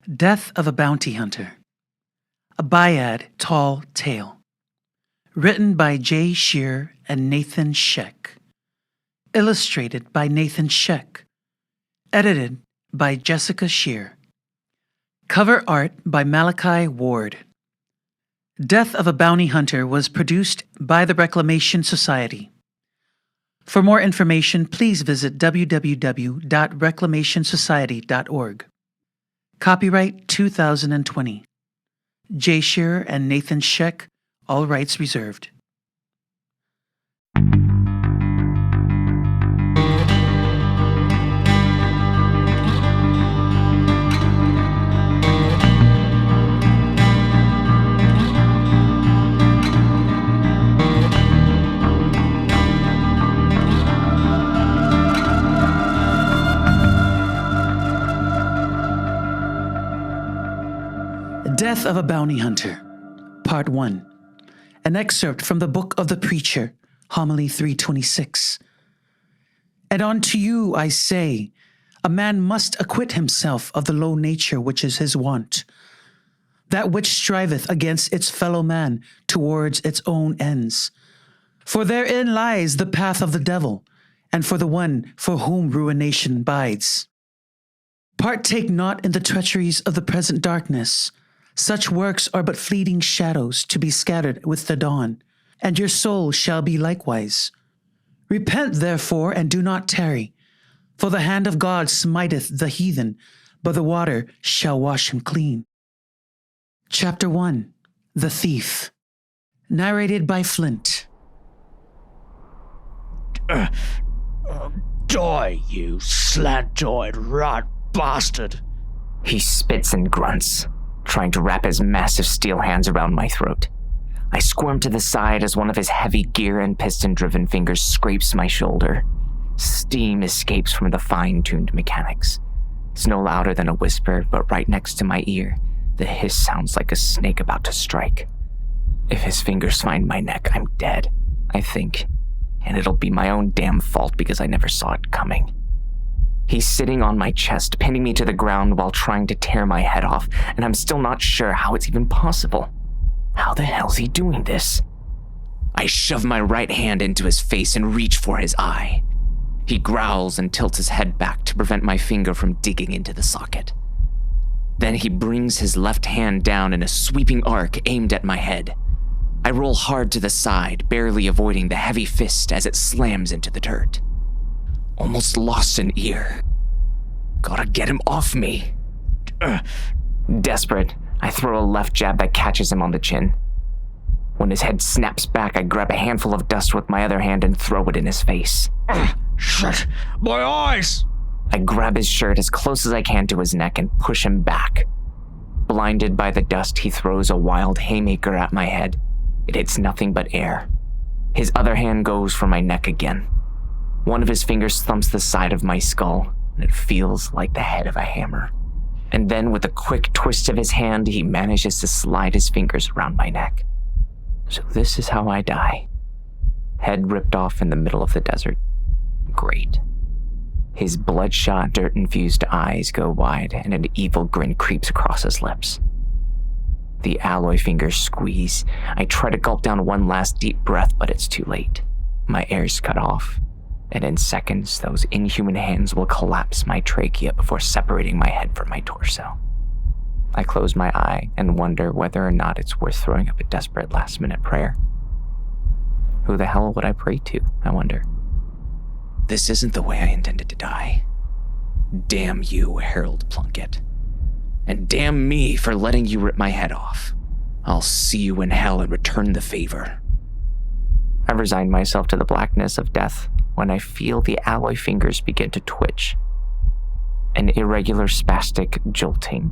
Death of a Bounty Hunter. A Bayad Tall Tale. Written by J. Sherer and Nathan Sheck. Illustrated by Nathan Sheck. Edited by Jessica Sherer. Cover art by Malachi Ward. Death of a Bounty Hunter was produced by the Reclamation Society. For more information, please visit www.reclamationsociety.org. Copyright 2020. J. Sherer and Nathan Sheck, all rights reserved. Death of a Bounty Hunter, Part 1. An excerpt from the Book of the Preacher, Homily 326. And unto you I say, a man must acquit himself of the low nature which is his wont, that which striveth against its fellow man towards its own ends. For therein lies the path of the devil, and for the one for whom ruination bides. Partake not in the treacheries of the present darkness. Such works are but fleeting shadows to be scattered with the dawn, and your soul shall be likewise. Repent therefore, and do not tarry, for the hand of God smiteth the heathen, but the water shall wash him clean. Chapter 1. The Thief. Narrated by Flint. Die, you slant-eyed rat bastard! He spits and grunts, trying to wrap his massive steel hands around my throat. I squirm to the side as one of his heavy gear and piston-driven fingers scrapes my shoulder. Steam escapes from the fine-tuned mechanics. It's no louder than a whisper, but right next to my ear, the hiss sounds like a snake about to strike. If his fingers find my neck, I'm dead, I think, and it'll be my own damn fault because I never saw it coming. He's sitting on my chest, pinning me to the ground while trying to tear my head off, and I'm still not sure how it's even possible. How the hell's he doing this? I shove my right hand into his face and reach for his eye. He growls and tilts his head back to prevent my finger from digging into the socket. Then he brings his left hand down in a sweeping arc aimed at my head. I roll hard to the side, barely avoiding the heavy fist as it slams into the dirt. Almost lost an ear. Gotta get him off me. Desperate, I throw a left jab that catches him on the chin. When his head snaps back, I grab a handful of dust with my other hand and throw it in his face. Shit! My eyes! I grab his shirt as close as I can to his neck and push him back. Blinded by the dust, he throws a wild haymaker at my head. It hits nothing but air. His other hand goes for my neck again. One of his fingers thumps the side of my skull, and it feels like the head of a hammer. And then with a quick twist of his hand, he manages to slide his fingers around my neck. So this is how I die. Head ripped off in the middle of the desert. Great. His bloodshot, dirt-infused eyes go wide, and an evil grin creeps across his lips. The alloy fingers squeeze. I try to gulp down one last deep breath, but it's too late. My air's cut off. And in seconds, those inhuman hands will collapse my trachea before separating my head from my torso. I close my eye and wonder whether or not it's worth throwing up a desperate last-minute prayer. Who the hell would I pray to, I wonder? This isn't the way I intended to die. Damn you, Harold Plunkett. And damn me for letting you rip my head off. I'll see you in hell and return the favor. I resign myself to the blackness of death when I feel the alloy fingers begin to twitch. An irregular spastic jolting.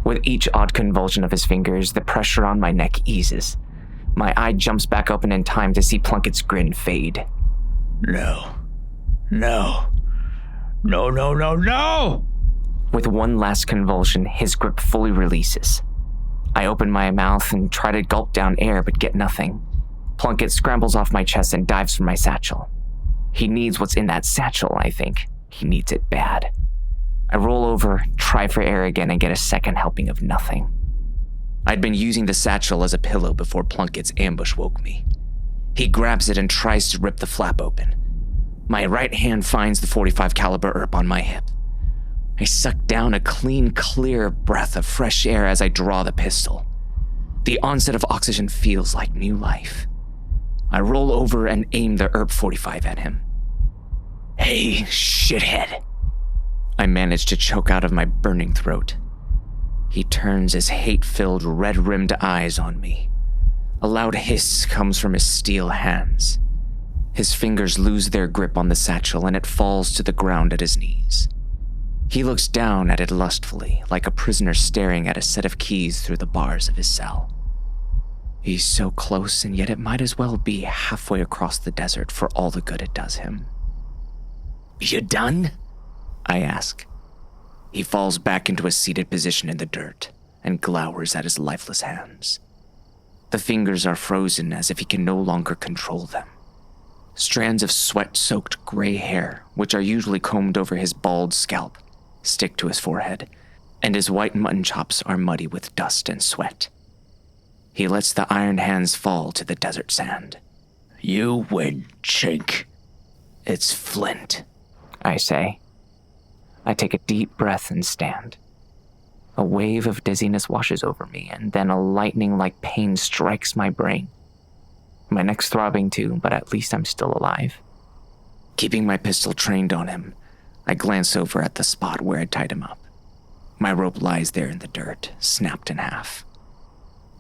With each odd convulsion of his fingers, the pressure on my neck eases. My eye jumps back open in time to see Plunkett's grin fade. No. No. No, no, no, no! With one last convulsion, his grip fully releases. I open my mouth and try to gulp down air, but get nothing. Plunkett scrambles off my chest and dives for my satchel. He needs what's in that satchel, I think. He needs it bad. I roll over, try for air again, and get a second helping of nothing. I'd been using the satchel as a pillow before Plunkett's ambush woke me. He grabs it and tries to rip the flap open. My right hand finds the .45 caliber herb on my hip. I suck down a clean, clear breath of fresh air as I draw the pistol. The onset of oxygen feels like new life. I roll over and aim the herb .45 at him. "Hey, shithead." I manage to choke out of my burning throat. He turns his hate-filled, red-rimmed eyes on me. A loud hiss comes from his steel hands. His fingers lose their grip on the satchel and it falls to the ground at his knees. He looks down at it lustfully, like a prisoner staring at a set of keys through the bars of his cell. He's so close, and yet it might as well be halfway across the desert for all the good it does him. "You done?" I ask. He falls back into a seated position in the dirt and glowers at his lifeless hands. The fingers are frozen as if he can no longer control them. Strands of sweat-soaked gray hair, which are usually combed over his bald scalp, stick to his forehead, and his white mutton chops are muddy with dust and sweat. He lets the iron hands fall to the desert sand. "You win, chink." "It's Flint," I say. I take a deep breath and stand. A wave of dizziness washes over me, and then a lightning-like pain strikes my brain. My neck's throbbing too, but at least I'm still alive. Keeping my pistol trained on him, I glance over at the spot where I'd tied him up. My rope lies there in the dirt, snapped in half.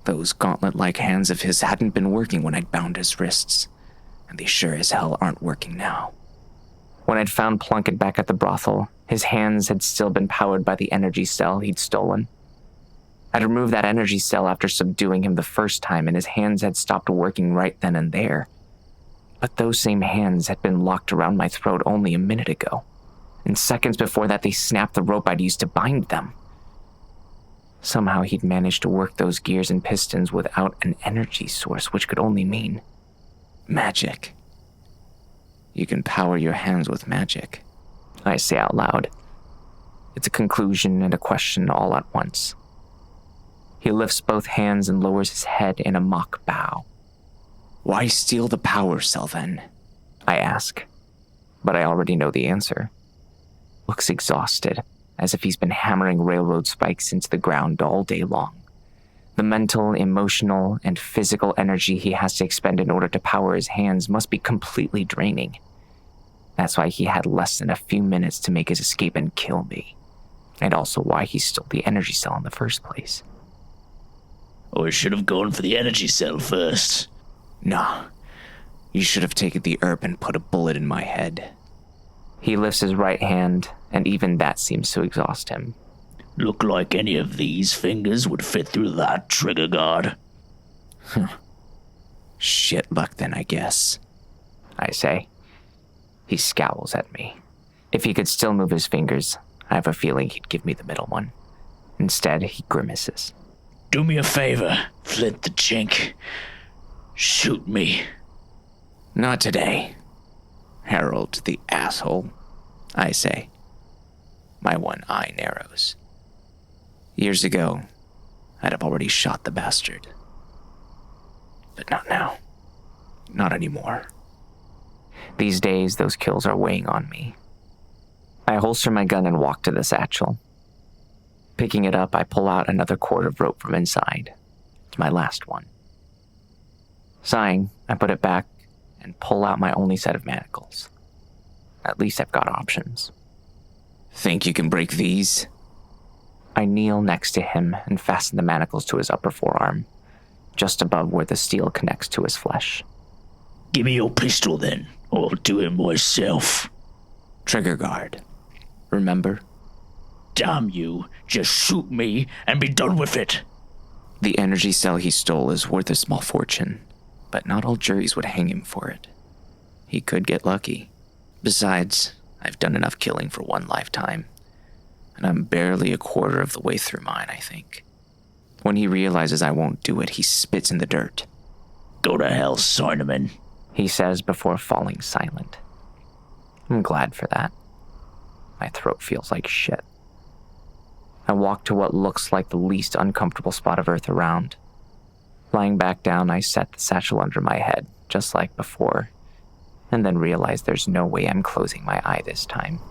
Those gauntlet-like hands of his hadn't been working when I'd bound his wrists, and they sure as hell aren't working now. When I'd found Plunkett back at the brothel, his hands had still been powered by the energy cell he'd stolen. I'd removed that energy cell after subduing him the first time, and his hands had stopped working right then and there. But those same hands had been locked around my throat only a minute ago, and seconds before that they snapped the rope I'd used to bind them. Somehow he'd managed to work those gears and pistons without an energy source, which could only mean magic. You can power your hands with magic, I say out loud. It's a conclusion and a question all at once. He lifts both hands and lowers his head in a mock bow. "Why steal the power cell then?" I ask, but I already know the answer. Looks exhausted, as if he's been hammering railroad spikes into the ground all day long. The mental, emotional, and physical energy he has to expend in order to power his hands must be completely draining. That's why he had less than a few minutes to make his escape and kill me, and also why he stole the energy cell in the first place. "Or should have gone for the energy cell first." "Nah, you should have taken the herb and put a bullet in my head." He lifts his right hand, and even that seems to exhaust him. "Look like any of these fingers would fit through that trigger guard." "Shit luck then, I guess," I say. He scowls at me. If he could still move his fingers, I have a feeling he'd give me the middle one. Instead, he grimaces. "Do me a favor, Flint the chink. Shoot me." "Not today, Harold the asshole," I say. My one eye narrows. Years ago, I'd have already shot the bastard. But not now. Not anymore. These days, those kills are weighing on me. I holster my gun and walk to the satchel. Picking it up, I pull out another cord of rope from inside. It's my last one. Sighing, I put it back and pull out my only set of manacles. At least I've got options. "Think you can break these?" I kneel next to him and fasten the manacles to his upper forearm, just above where the steel connects to his flesh. "Give me your pistol then, or I'll do it myself." "Trigger guard. Remember?" "Damn you, just shoot me and be done with it." The energy cell he stole is worth a small fortune, but not all juries would hang him for it. He could get lucky. Besides, I've done enough killing for one lifetime, and I'm barely a quarter of the way through mine, I think. When he realizes I won't do it, he spits in the dirt. "Go to hell, Sineman," he says before falling silent. I'm glad for that. My throat feels like shit. I walk to what looks like the least uncomfortable spot of earth around. Lying back down, I set the satchel under my head, just like before, and then realize there's no way I'm closing my eye this time.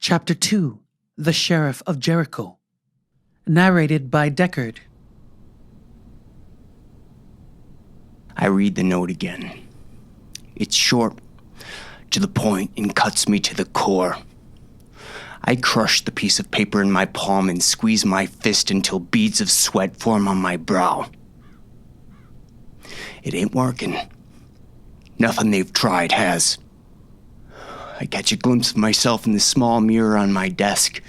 Chapter 2, The Sheriff of Jericho. Narrated by Deckard. I read the note again. It's short, to the point, and cuts me to the core. I crush the piece of paper in my palm and squeeze my fist until beads of sweat form on my brow. It ain't working. Nothing they've tried has. I catch a glimpse of myself in the small mirror on my desk.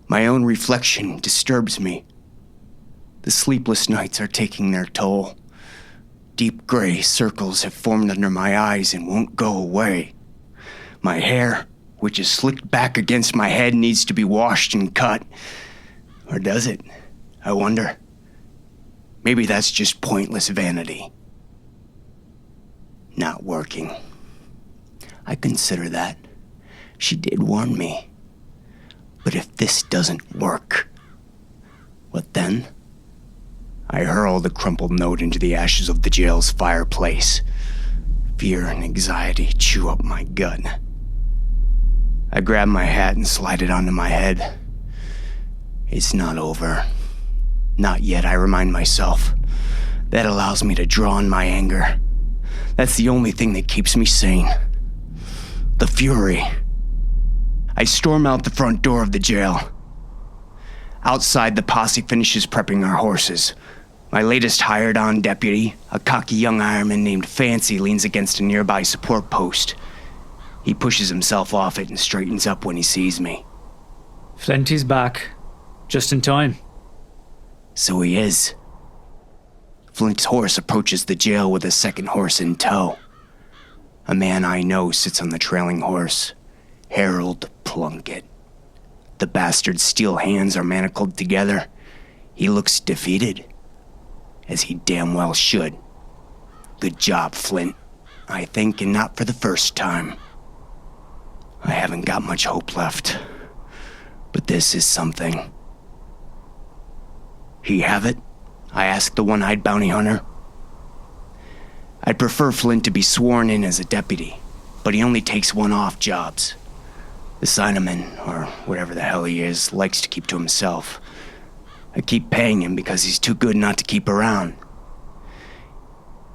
My own reflection disturbs me. The sleepless nights are taking their toll. Deep gray circles have formed under my eyes and won't go away. My hair, which is slicked back against my head, needs to be washed and cut. Or does it? I wonder. Maybe that's just pointless vanity. Not working. I consider that. She did warn me. But if this doesn't work, what then? I hurl the crumpled note into the ashes of the jail's fireplace. Fear and anxiety chew up my gut. I grab my hat and slide it onto my head. It's not over. Not yet, I remind myself. That allows me to draw on my anger. That's the only thing that keeps me sane. The fury. I storm out the front door of the jail. Outside, the posse finishes prepping our horses. My latest hired-on deputy, a cocky young Ironman named Fancy, leans against a nearby support post. He pushes himself off it and straightens up when he sees me. Flinty's back. Just in time. So he is. Flint's horse approaches the jail with a second horse in tow. A man I know sits on the trailing horse, Harold Plunkett. The bastard's steel hands are manacled together. He looks defeated, as he damn well should. Good job, Flint, I think, and not for the first time. I haven't got much hope left, but this is something. He have it? I asked the one-eyed bounty hunter. I'd prefer Flint to be sworn in as a deputy, but he only takes one-off jobs. The Cyberman, or whatever the hell he is, likes to keep to himself. I keep paying him because he's too good not to keep around.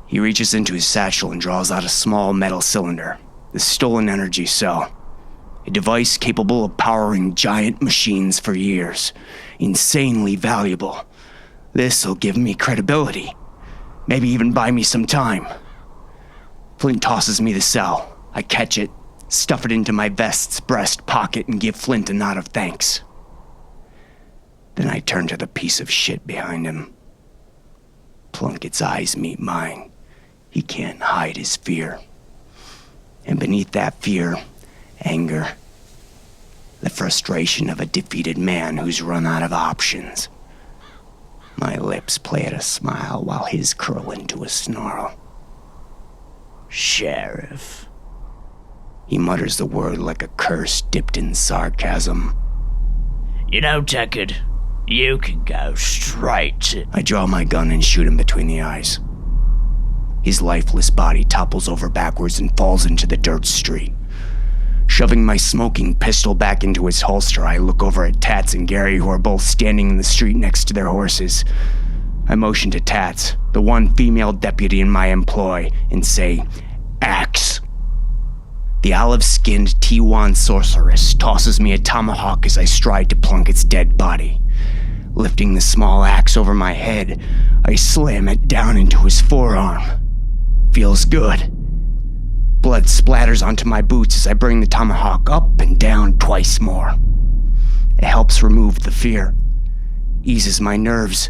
He reaches into his satchel and draws out a small metal cylinder, the stolen energy cell. A device capable of powering giant machines for years. Insanely valuable. This'll give me credibility. Maybe even buy me some time. Flint tosses me the cell. I catch it, stuff it into my vest's breast pocket, and give Flint a nod of thanks. Then I turn to the piece of shit behind him. Plunkett's eyes meet mine. He can't hide his fear. And beneath that fear, anger. The frustration of a defeated man who's run out of options. My lips play at a smile while his curl into a snarl. Sheriff. He mutters the word like a curse dipped in sarcasm. You know, Deckard, you can go straight to... I draw my gun and shoot him between the eyes. His lifeless body topples over backwards and falls into the dirt street. Shoving my smoking pistol back into its holster, I look over at Tats and Gary, who are both standing in the street next to their horses. I motion to Tats, the one female deputy in my employ, and say, "Axe." The olive-skinned Teewan sorceress tosses me a tomahawk as I stride to Plunkett's dead body. Lifting the small axe over my head, I slam it down into his forearm. Feels good. Blood splatters onto my boots as I bring the tomahawk up and down twice more. It helps remove the fear, eases my nerves.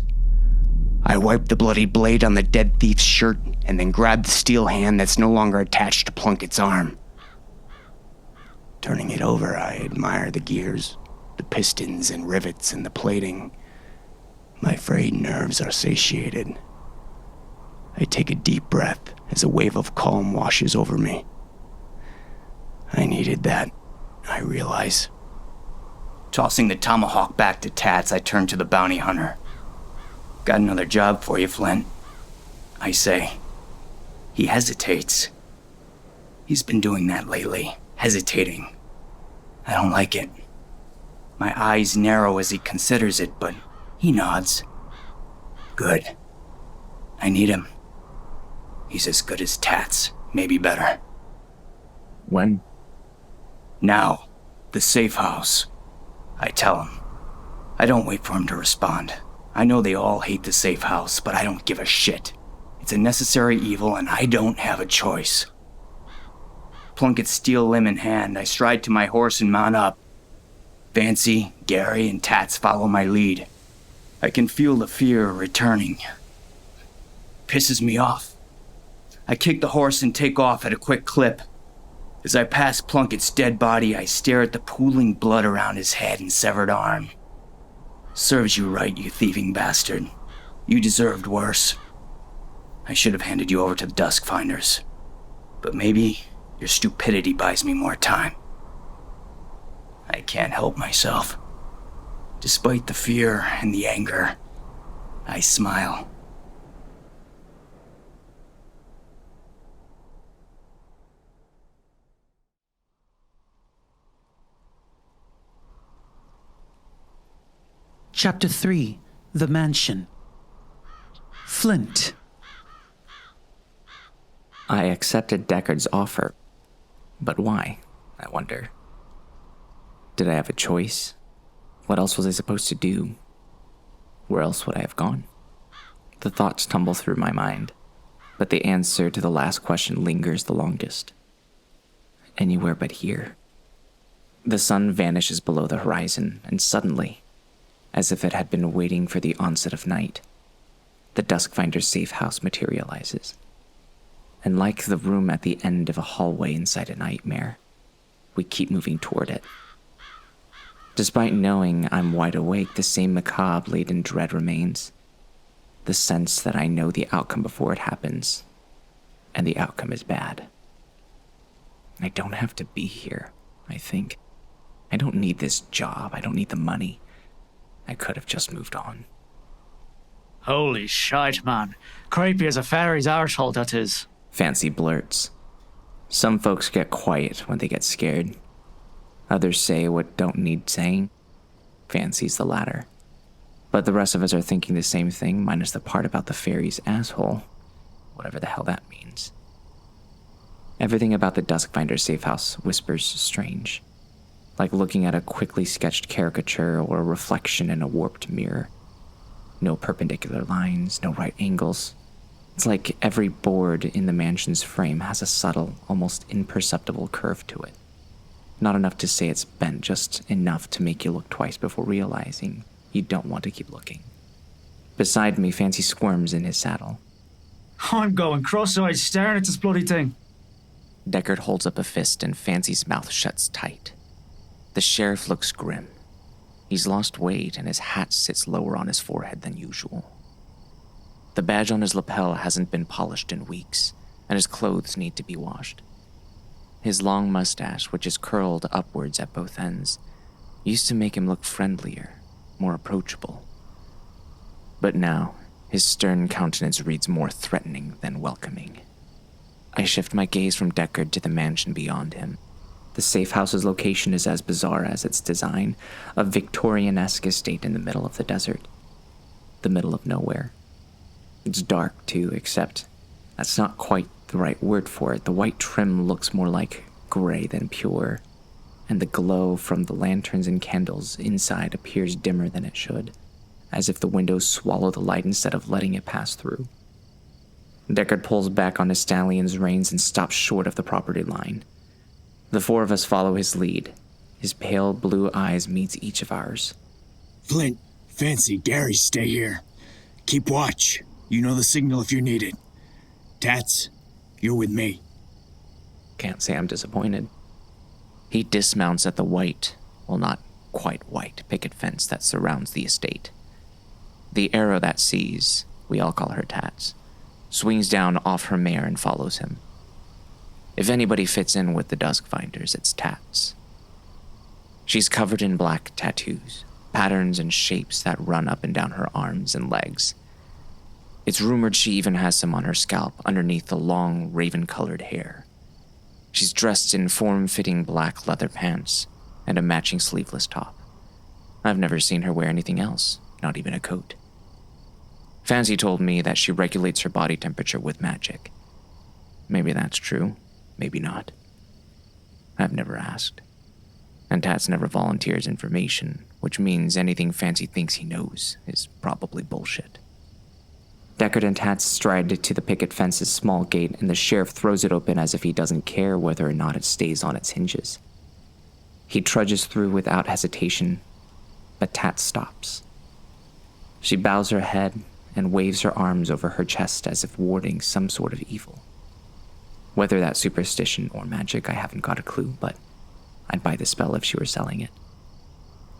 I wipe the bloody blade on the dead thief's shirt and then grab the steel hand that's no longer attached to Plunkett's arm. Turning it over, I admire the gears, the pistons and rivets and the plating. My frayed nerves are satiated. I take a deep breath as a wave of calm washes over me. I needed that, I realize. Tossing the tomahawk back to Tats, I turn to the bounty hunter. Got another job for you, Flint, I say. He hesitates. He's been doing that lately, hesitating. I don't like it. My eyes narrow as he considers it, but he nods. Good. I need him. He's as good as Tats, maybe better. When? Now, the safe house. I tell him. I don't wait for him to respond. I know they all hate the safe house, but I don't give a shit. It's a necessary evil, and I don't have a choice. Plunkett's steel limb in hand, I stride to my horse and mount up. Fancy, Gary, and Tats follow my lead. I can feel the fear returning. Pisses me off. I kick the horse and take off at a quick clip. As I pass Plunkett's dead body, I stare at the pooling blood around his head and severed arm. Serves you right, you thieving bastard. You deserved worse. I should have handed you over to the Dusk finders. But maybe your stupidity buys me more time. I can't help myself. Despite the fear and the anger, I smile. Chapter 3, The Mansion. Flint. I accepted Deckard's offer. But why, I wonder? Did I have a choice? What else was I supposed to do? Where else would I have gone? The thoughts tumble through my mind, but the answer to the last question lingers the longest. Anywhere but here. The sun vanishes below the horizon, and suddenly, as if it had been waiting for the onset of night, the Duskfinder's safe house materializes. And like the room at the end of a hallway inside a nightmare, we keep moving toward it. Despite knowing I'm wide awake, the same macabre laden dread remains. The sense that I know the outcome before it happens, and the outcome is bad. I don't have to be here, I think. I don't need this job. I don't need the money. I could have just moved on. Holy shite, man. Creepy as a fairy's arsehole, that is. Fancy blurts. Some folks get quiet when they get scared. Others say what don't need saying. Fancy's the latter. But the rest of us are thinking the same thing, minus the part about the fairy's asshole. Whatever the hell that means. Everything about the Duskfinder's safe house whispers strange. Like looking at a quickly sketched caricature or a reflection in a warped mirror. No perpendicular lines, no right angles. It's like every board in the mansion's frame has a subtle, almost imperceptible curve to it. Not enough to say it's bent, just enough to make you look twice before realizing you don't want to keep looking. Beside me, Fancy squirms in his saddle. I'm going cross-eyed staring at this bloody thing. Deckard holds up a fist and Fancy's mouth shuts tight. The sheriff looks grim. He's lost weight and his hat sits lower on his forehead than usual. The badge on his lapel hasn't been polished in weeks, and his clothes need to be washed. His long mustache, which is curled upwards at both ends, used to make him look friendlier, more approachable. But now, his stern countenance reads more threatening than welcoming. I shift my gaze from Deckard to the mansion beyond him. The safe house's location is as bizarre as its design, a Victorian-esque estate in the middle of the desert. The middle of nowhere. It's dark, too, except that's not quite the right word for it. The white trim looks more like gray than pure, and the glow from the lanterns and candles inside appears dimmer than it should, as if the windows swallow the light instead of letting it pass through. Deckard pulls back on his stallion's reins and stops short of the property line. The four of us follow his lead. His pale blue eyes meets each of ours. Flint, Fancy, Gary, stay here. Keep watch. You know the signal if you're needed. Tats, you're with me. Can't say I'm disappointed. He dismounts at the white, well, not quite white, picket fence that surrounds the estate. The arrow that sees, we all call her Tats, swings down off her mare and follows him. If anybody fits in with the Dusk Finders, it's Tats. She's covered in black tattoos, patterns and shapes that run up and down her arms and legs. It's rumored she even has some on her scalp underneath the long, raven-colored hair. She's dressed in form-fitting black leather pants and a matching sleeveless top. I've never seen her wear anything else, not even a coat. Fancy told me that she regulates her body temperature with magic. Maybe that's true, maybe not. I've never asked. And Tats never volunteers information, which means anything Fancy thinks he knows is probably bullshit. Deckard and Tats stride to the picket fence's small gate, and the sheriff throws it open as if he doesn't care whether or not it stays on its hinges. He trudges through without hesitation, but Tats stops. She bows her head and waves her arms over her chest as if warding some sort of evil. Whether that's superstition or magic, I haven't got a clue, but I'd buy the spell if she were selling it.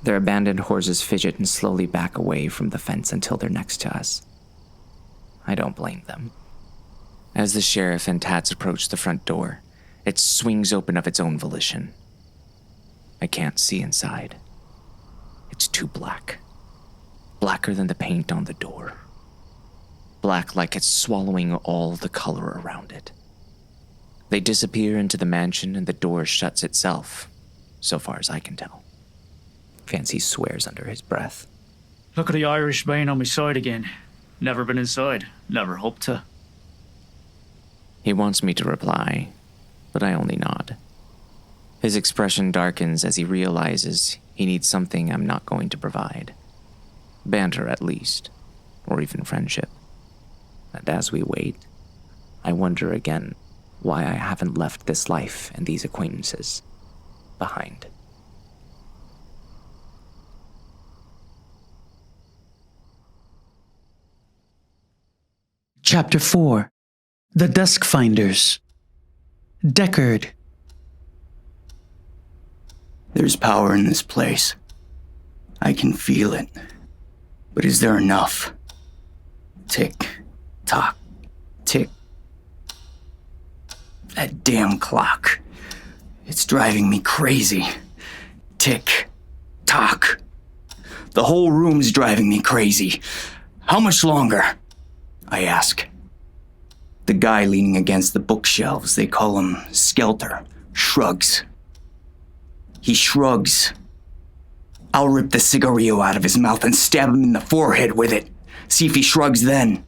Their abandoned horses fidget and slowly back away from the fence until they're next to us. I don't blame them. As the sheriff and Tats approach the front door, it swings open of its own volition. I can't see inside. It's too black. Blacker than the paint on the door. Black like it's swallowing all the color around it. They disappear into the mansion and the door shuts itself, so far as I can tell. Fancy swears under his breath. Look at the Irish being on my side again. Never been inside. Never hoped to. He wants me to reply, but I only nod. His expression darkens as he realizes he needs something I'm not going to provide. Banter, at least, or even friendship. And as we wait, I wonder again why I haven't left this life and these acquaintances behind. Chapter 4. The Dusk Finders. Deckard. There's power in this place. I can feel it. But is there enough? Tick, tock, tick. That damn clock. It's driving me crazy. Tick, tock. The whole room's driving me crazy. How much longer? I ask. The guy leaning against the bookshelves, they call him Skelter, shrugs. He shrugs. I'll rip the cigarillo out of his mouth and stab him in the forehead with it. See if he shrugs then.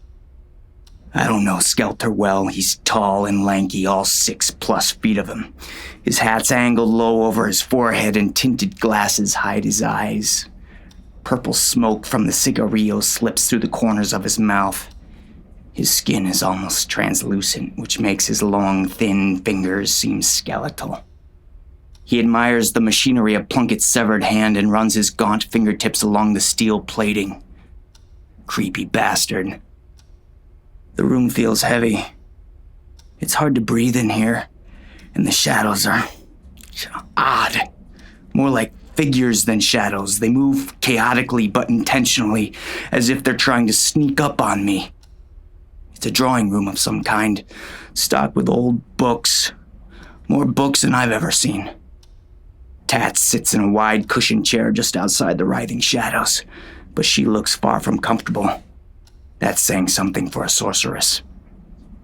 I don't know Skelter well. He's tall and lanky, all 6+ feet of him. His hat's angled low over his forehead and tinted glasses hide his eyes. Purple smoke from the cigarillo slips through the corners of his mouth. His skin is almost translucent, which makes his long, thin fingers seem skeletal. He admires the machinery of Plunkett's severed hand and runs his gaunt fingertips along the steel plating. Creepy bastard. The room feels heavy. It's hard to breathe in here, and the shadows are odd. More like figures than shadows. They move chaotically but intentionally, as if they're trying to sneak up on me. It's a drawing room of some kind, stocked with old books. More books than I've ever seen. Tats sits in a wide cushioned chair just outside the writhing shadows, but she looks far from comfortable. That's saying something for a sorceress.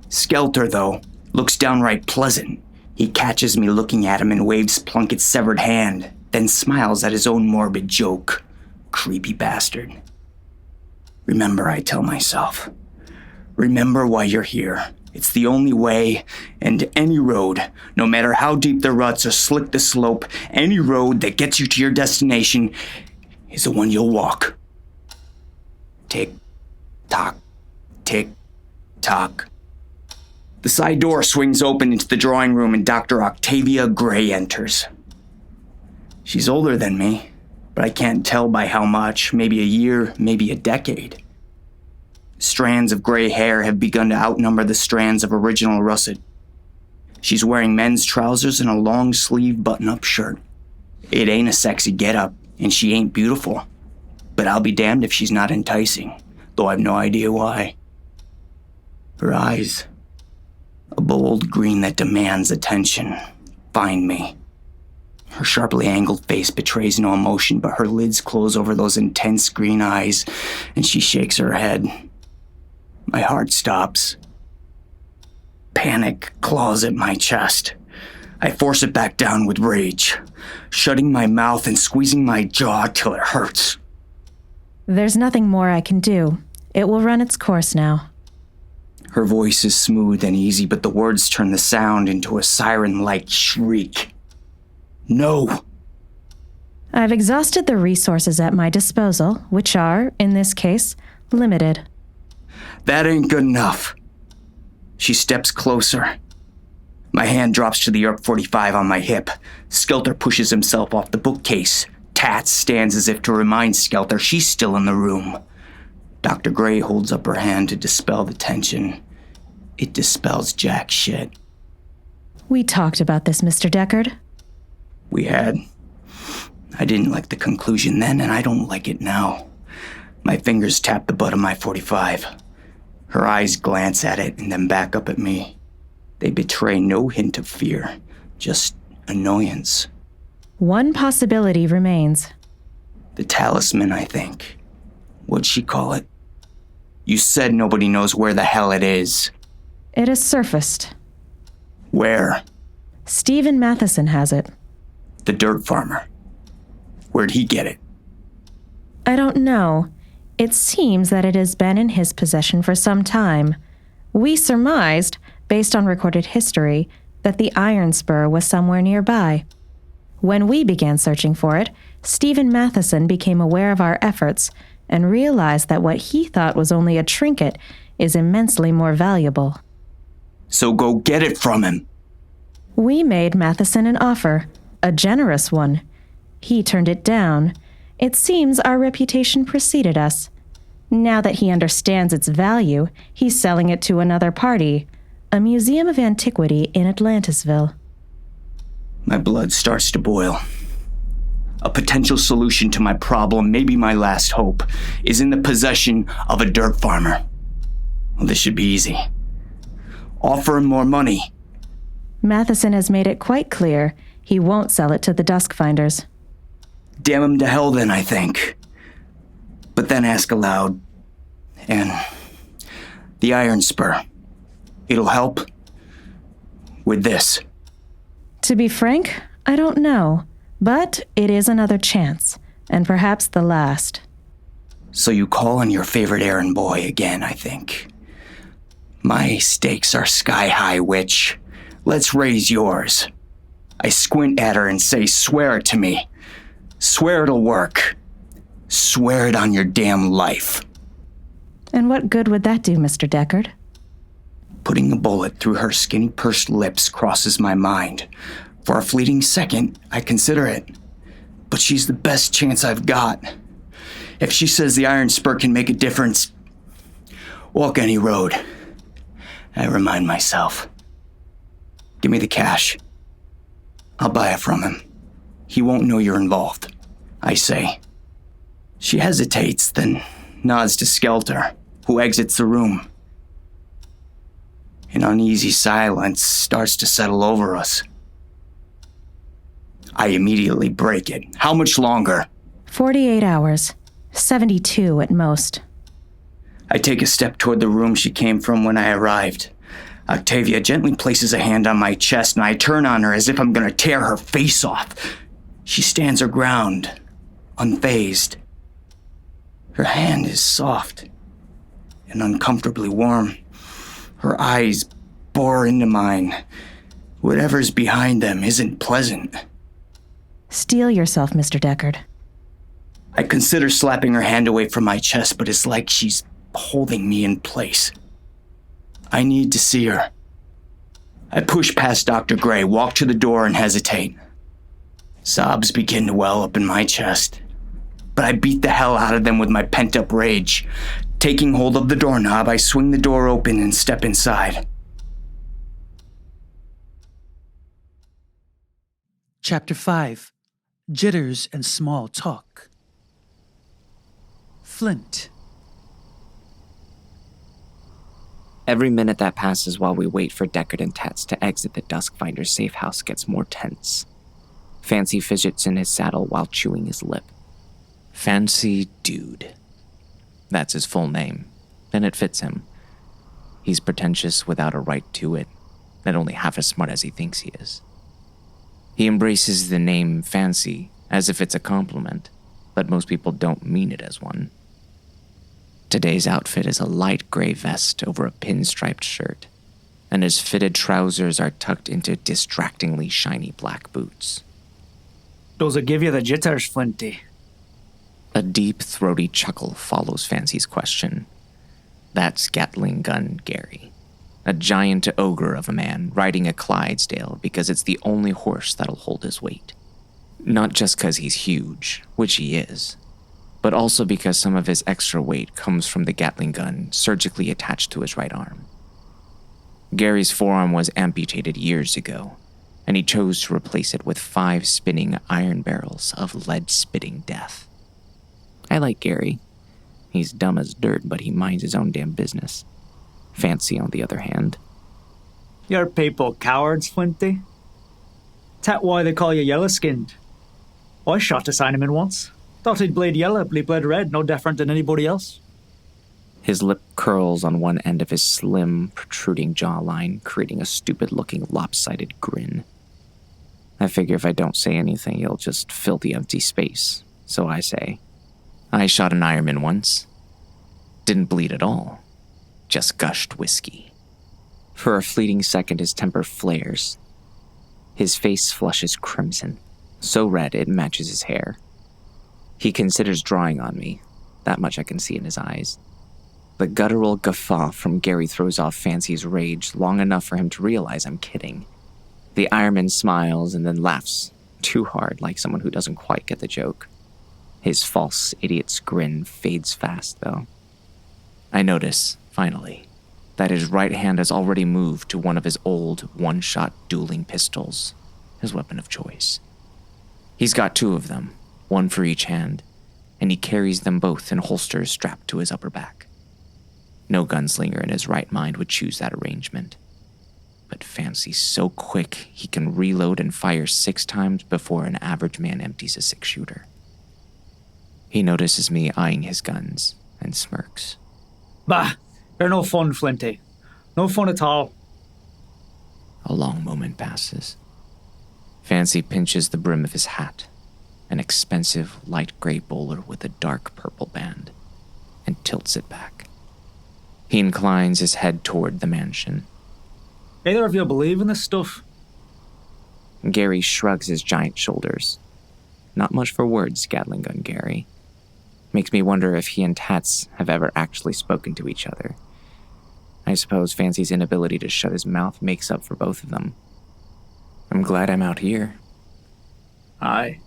Skelter, though, looks downright pleasant. He catches me looking at him and waves Plunkett's severed hand, then smiles at his own morbid joke. Creepy bastard. Remember, I tell myself. Remember why you're here. It's the only way, and any road, no matter how deep the ruts or slick the slope, any road that gets you to your destination is the one you'll walk. Tick, tock, tick, tock. The side door swings open into the drawing room and Dr. Octavia Gray enters. She's older than me, but I can't tell by how much, maybe a year, maybe a decade. Strands of gray hair have begun to outnumber the strands of original russet. She's wearing men's trousers and a long-sleeve button-up shirt. It ain't a sexy getup, and she ain't beautiful. But I'll be damned if she's not enticing, though I've no idea why. Her eyes, a bold green that demands attention, find me. Her sharply angled face betrays no emotion, but her lids close over those intense green eyes, and she shakes her head. My heart stops. Panic claws at my chest. I force it back down with rage, shutting my mouth and squeezing my jaw till it hurts. There's nothing more I can do. It will run its course now. Her voice is smooth and easy, but the words turn the sound into a siren-like shriek. No! I've exhausted the resources at my disposal, which are, in this case, limited. That ain't good enough. She steps closer. My hand drops to the ARP 45 on my hip. Skelter pushes himself off the bookcase. Tats stands as if to remind Skelter she's still in the room. Dr. Gray holds up her hand to dispel the tension. It dispels jack shit. We talked about this, Mr. Deckard. We had. I didn't like the conclusion then, and I don't like it now. My fingers tap the butt of my 45. Her eyes glance at it and then back up at me. They betray no hint of fear, just annoyance. One possibility remains. The talisman, I think. What'd she call it? You said nobody knows where the hell it is. It has surfaced. Where? Stephen Matheson has it. The dirt farmer. Where'd he get it? I don't know. It seems that it has been in his possession for some time. We surmised, based on recorded history, that the Iron Spur was somewhere nearby. When we began searching for it, Stephen Matheson became aware of our efforts and realized that what he thought was only a trinket is immensely more valuable. So go get it from him. We made Matheson an offer, a generous one. He turned it down. It seems our reputation preceded us. Now that he understands its value, he's selling it to another party, a museum of antiquity in Atlantisville. My blood starts to boil. A potential solution to my problem, maybe my last hope, is in the possession of a dirt farmer. Well, this should be easy. Offer him more money. Matheson has made it quite clear he won't sell it to the Dusk Finders. Damn him to hell then, I think. But then ask aloud. And the Iron Spur. It'll help with this. To be frank, I don't know. But it is another chance, and perhaps the last. So you call on your favorite errand boy again, I think. My stakes are sky high, witch. Let's raise yours. I squint at her and say, swear it to me. Swear it'll work. Swear it on your damn life. And what good would that do, Mr. Deckard? Putting a bullet through her skinny pursed lips crosses my mind. For a fleeting second, I consider it. But she's the best chance I've got. If she says the Iron Spur can make a difference, walk any road. I remind myself. Give me the cash. I'll buy it from him. He won't know you're involved, I say. She hesitates, then nods to Skelter, who exits the room. An uneasy silence starts to settle over us. I immediately break it. How much longer? 48 hours. 72 at most. I take a step toward the room she came from when I arrived. Octavia gently places a hand on my chest, and I turn on her as if I'm going to tear her face off. She stands her ground, unfazed. Her hand is soft and uncomfortably warm. Her eyes bore into mine. Whatever's behind them isn't pleasant. Steel yourself, Mr. Deckard. I consider slapping her hand away from my chest, but it's like she's holding me in place. I need to see her. I push past Dr. Gray, walk to the door, and hesitate. Sobs begin to well up in my chest, but I beat the hell out of them with my pent-up rage. Taking hold of the doorknob, I swing the door open and step inside. Chapter 5. Jitters and Small Talk. Flint. Every minute that passes while we wait for Deckard and Tets to exit the Dusk Finder's safe house gets more tense. Fancy fidgets in his saddle while chewing his lip. Fancy Dude. That's his full name, and it fits him. He's pretentious without a right to it, and only half as smart as he thinks he is. He embraces the name Fancy as if it's a compliment, but most people don't mean it as one. Today's outfit is a light gray vest over a pinstriped shirt, and his fitted trousers are tucked into distractingly shiny black boots. Does it give you the jitters, Flinty? A deep, throaty chuckle follows Fancy's question. That's Gatling gun Gary, a giant ogre of a man riding a Clydesdale because it's the only horse that'll hold his weight. Not just because he's huge, which he is, but also because some of his extra weight comes from the Gatling gun surgically attached to his right arm. Gary's forearm was amputated years ago, and he chose to replace it with 5 spinning iron barrels of lead-spitting death. I like Gary. He's dumb as dirt, but he minds his own damn business. Fancy, on the other hand. You're people cowards, Flinty. That why they call you yellow-skinned. I shot a Sineman once. Thought he'd blade yellow, but he blade red, no different than anybody else. His lip curls on one end of his slim, protruding jawline, creating a stupid-looking, lopsided grin. I figure if I don't say anything, he'll just fill the empty space, so I say, I shot an Ironman once. Didn't bleed at all. Just gushed whiskey. For a fleeting second, his temper flares. His face flushes crimson, so red it matches his hair. He considers drawing on me. That much I can see in his eyes. The guttural guffaw from Gary throws off Fancy's rage long enough for him to realize I'm kidding. The Ironman smiles and then laughs, too hard, like someone who doesn't quite get the joke. His false idiot's grin fades fast, though. I notice, finally, that his right hand has already moved to one of his old, one-shot dueling pistols, his weapon of choice. He's got 2 of them, one for each hand, and he carries them both in holsters strapped to his upper back. No gunslinger in his right mind would choose that arrangement. But Fancy's so quick he can reload and fire 6 times before an average man empties a 6-shooter. He notices me eyeing his guns and smirks. Bah, you're no fun, Flinty. No fun at all. A long moment passes. Fancy pinches the brim of his hat, an expensive light gray bowler with a dark purple band, and tilts it back. He inclines his head toward the mansion. Either of you believe in this stuff? Gary shrugs his giant shoulders. Not much for words, Gatling gun Gary. Makes me wonder if he and Tats have ever actually spoken to each other. I suppose Fancy's inability to shut his mouth makes up for both of them. I'm glad I'm out here. Aye.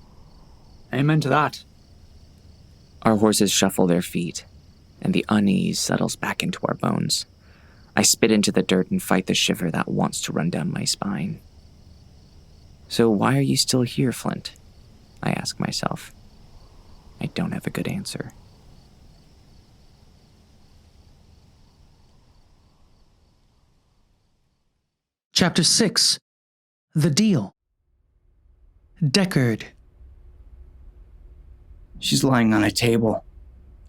Amen to that. Our horses shuffle their feet, and the unease settles back into our bones. I spit into the dirt and fight the shiver that wants to run down my spine. So why are you still here, Flint? I ask myself. I don't have a good answer. Chapter 6. The Deal. Deckard. She's lying on a table,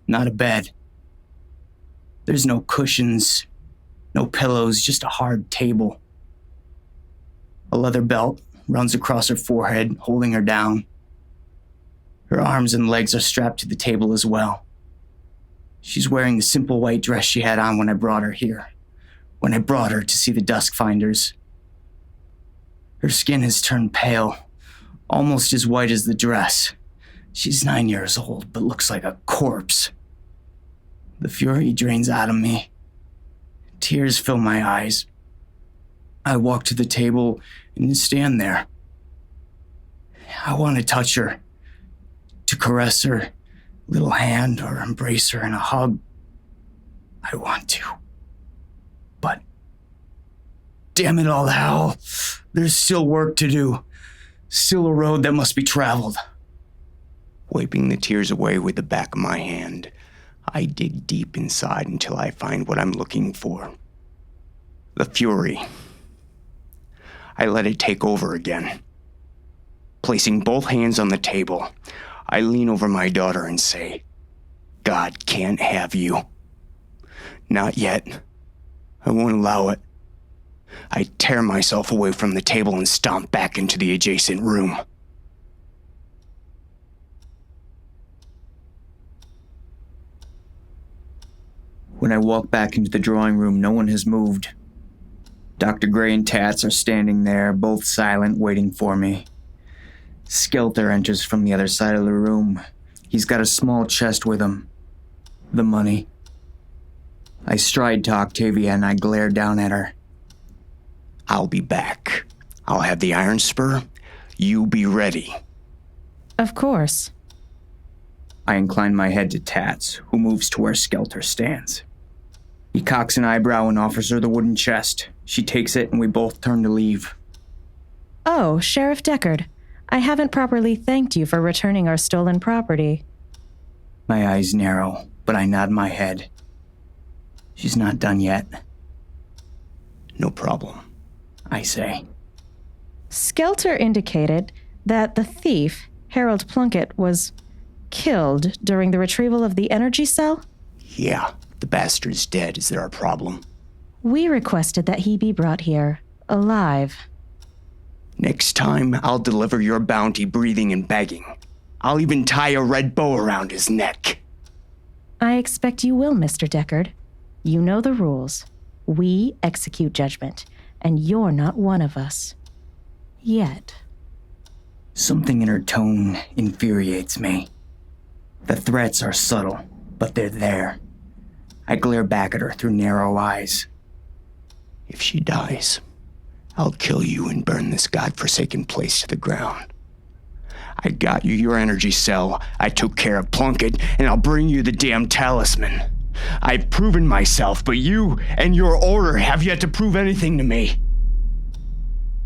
not a bed. There's no cushions, no pillows, just a hard table. A leather belt runs across her forehead, holding her down. Her arms and legs are strapped to the table as well. She's wearing the simple white dress she had on when I brought her here, when I brought her to see the Dusk Finders. Her skin has turned pale, almost as white as the dress. She's 9 years old, but looks like a corpse. The fury drains out of me. Tears fill my eyes. I walk to the table and stand there. I want to touch her, to caress her little hand or embrace her in a hug. I want to. But, damn it all, Hal, there's still work to do. Still a road that must be traveled. Wiping the tears away with the back of my hand, I dig deep inside until I find what I'm looking for. The fury. I let it take over again. Placing both hands on the table, I lean over my daughter and say, God can't have you. Not yet. I won't allow it. I tear myself away from the table and stomp back into the adjacent room. When I walk back into the drawing room, no one has moved. Dr. Gray and Tats are standing there, both silent, waiting for me. Skelter enters from the other side of the room. He's got a small chest with him. The money. I stride to Octavia and I glare down at her. I'll be back. I'll have the iron spur. You be ready. Of course. I incline my head to Tats, who moves to where Skelter stands. He cocks an eyebrow and offers her the wooden chest. She takes it and we both turn to leave. Oh, Sheriff Deckard. I haven't properly thanked you for returning our stolen property. My eyes narrow, but I nod my head. She's not done yet, No problem. I say. Skelter indicated that the thief, Harold Plunkett, was killed during the retrieval of the energy cell? Yeah, the bastard's dead. Is there a problem? We requested that he be brought here, alive. Next time, I'll deliver your bounty breathing and begging. I'll even tie a red bow around his neck. I expect you will, Mr. Deckard. You know the rules. We execute judgment, and you're not one of us. Yet. Something in her tone infuriates me. The threats are subtle, but they're there. I glare back at her through narrow eyes. If she dies, I'll kill you and burn this godforsaken place to the ground. I got you your energy cell, I took care of Plunkett, and I'll bring you the damn talisman. I've proven myself, but you and your order have yet to prove anything to me.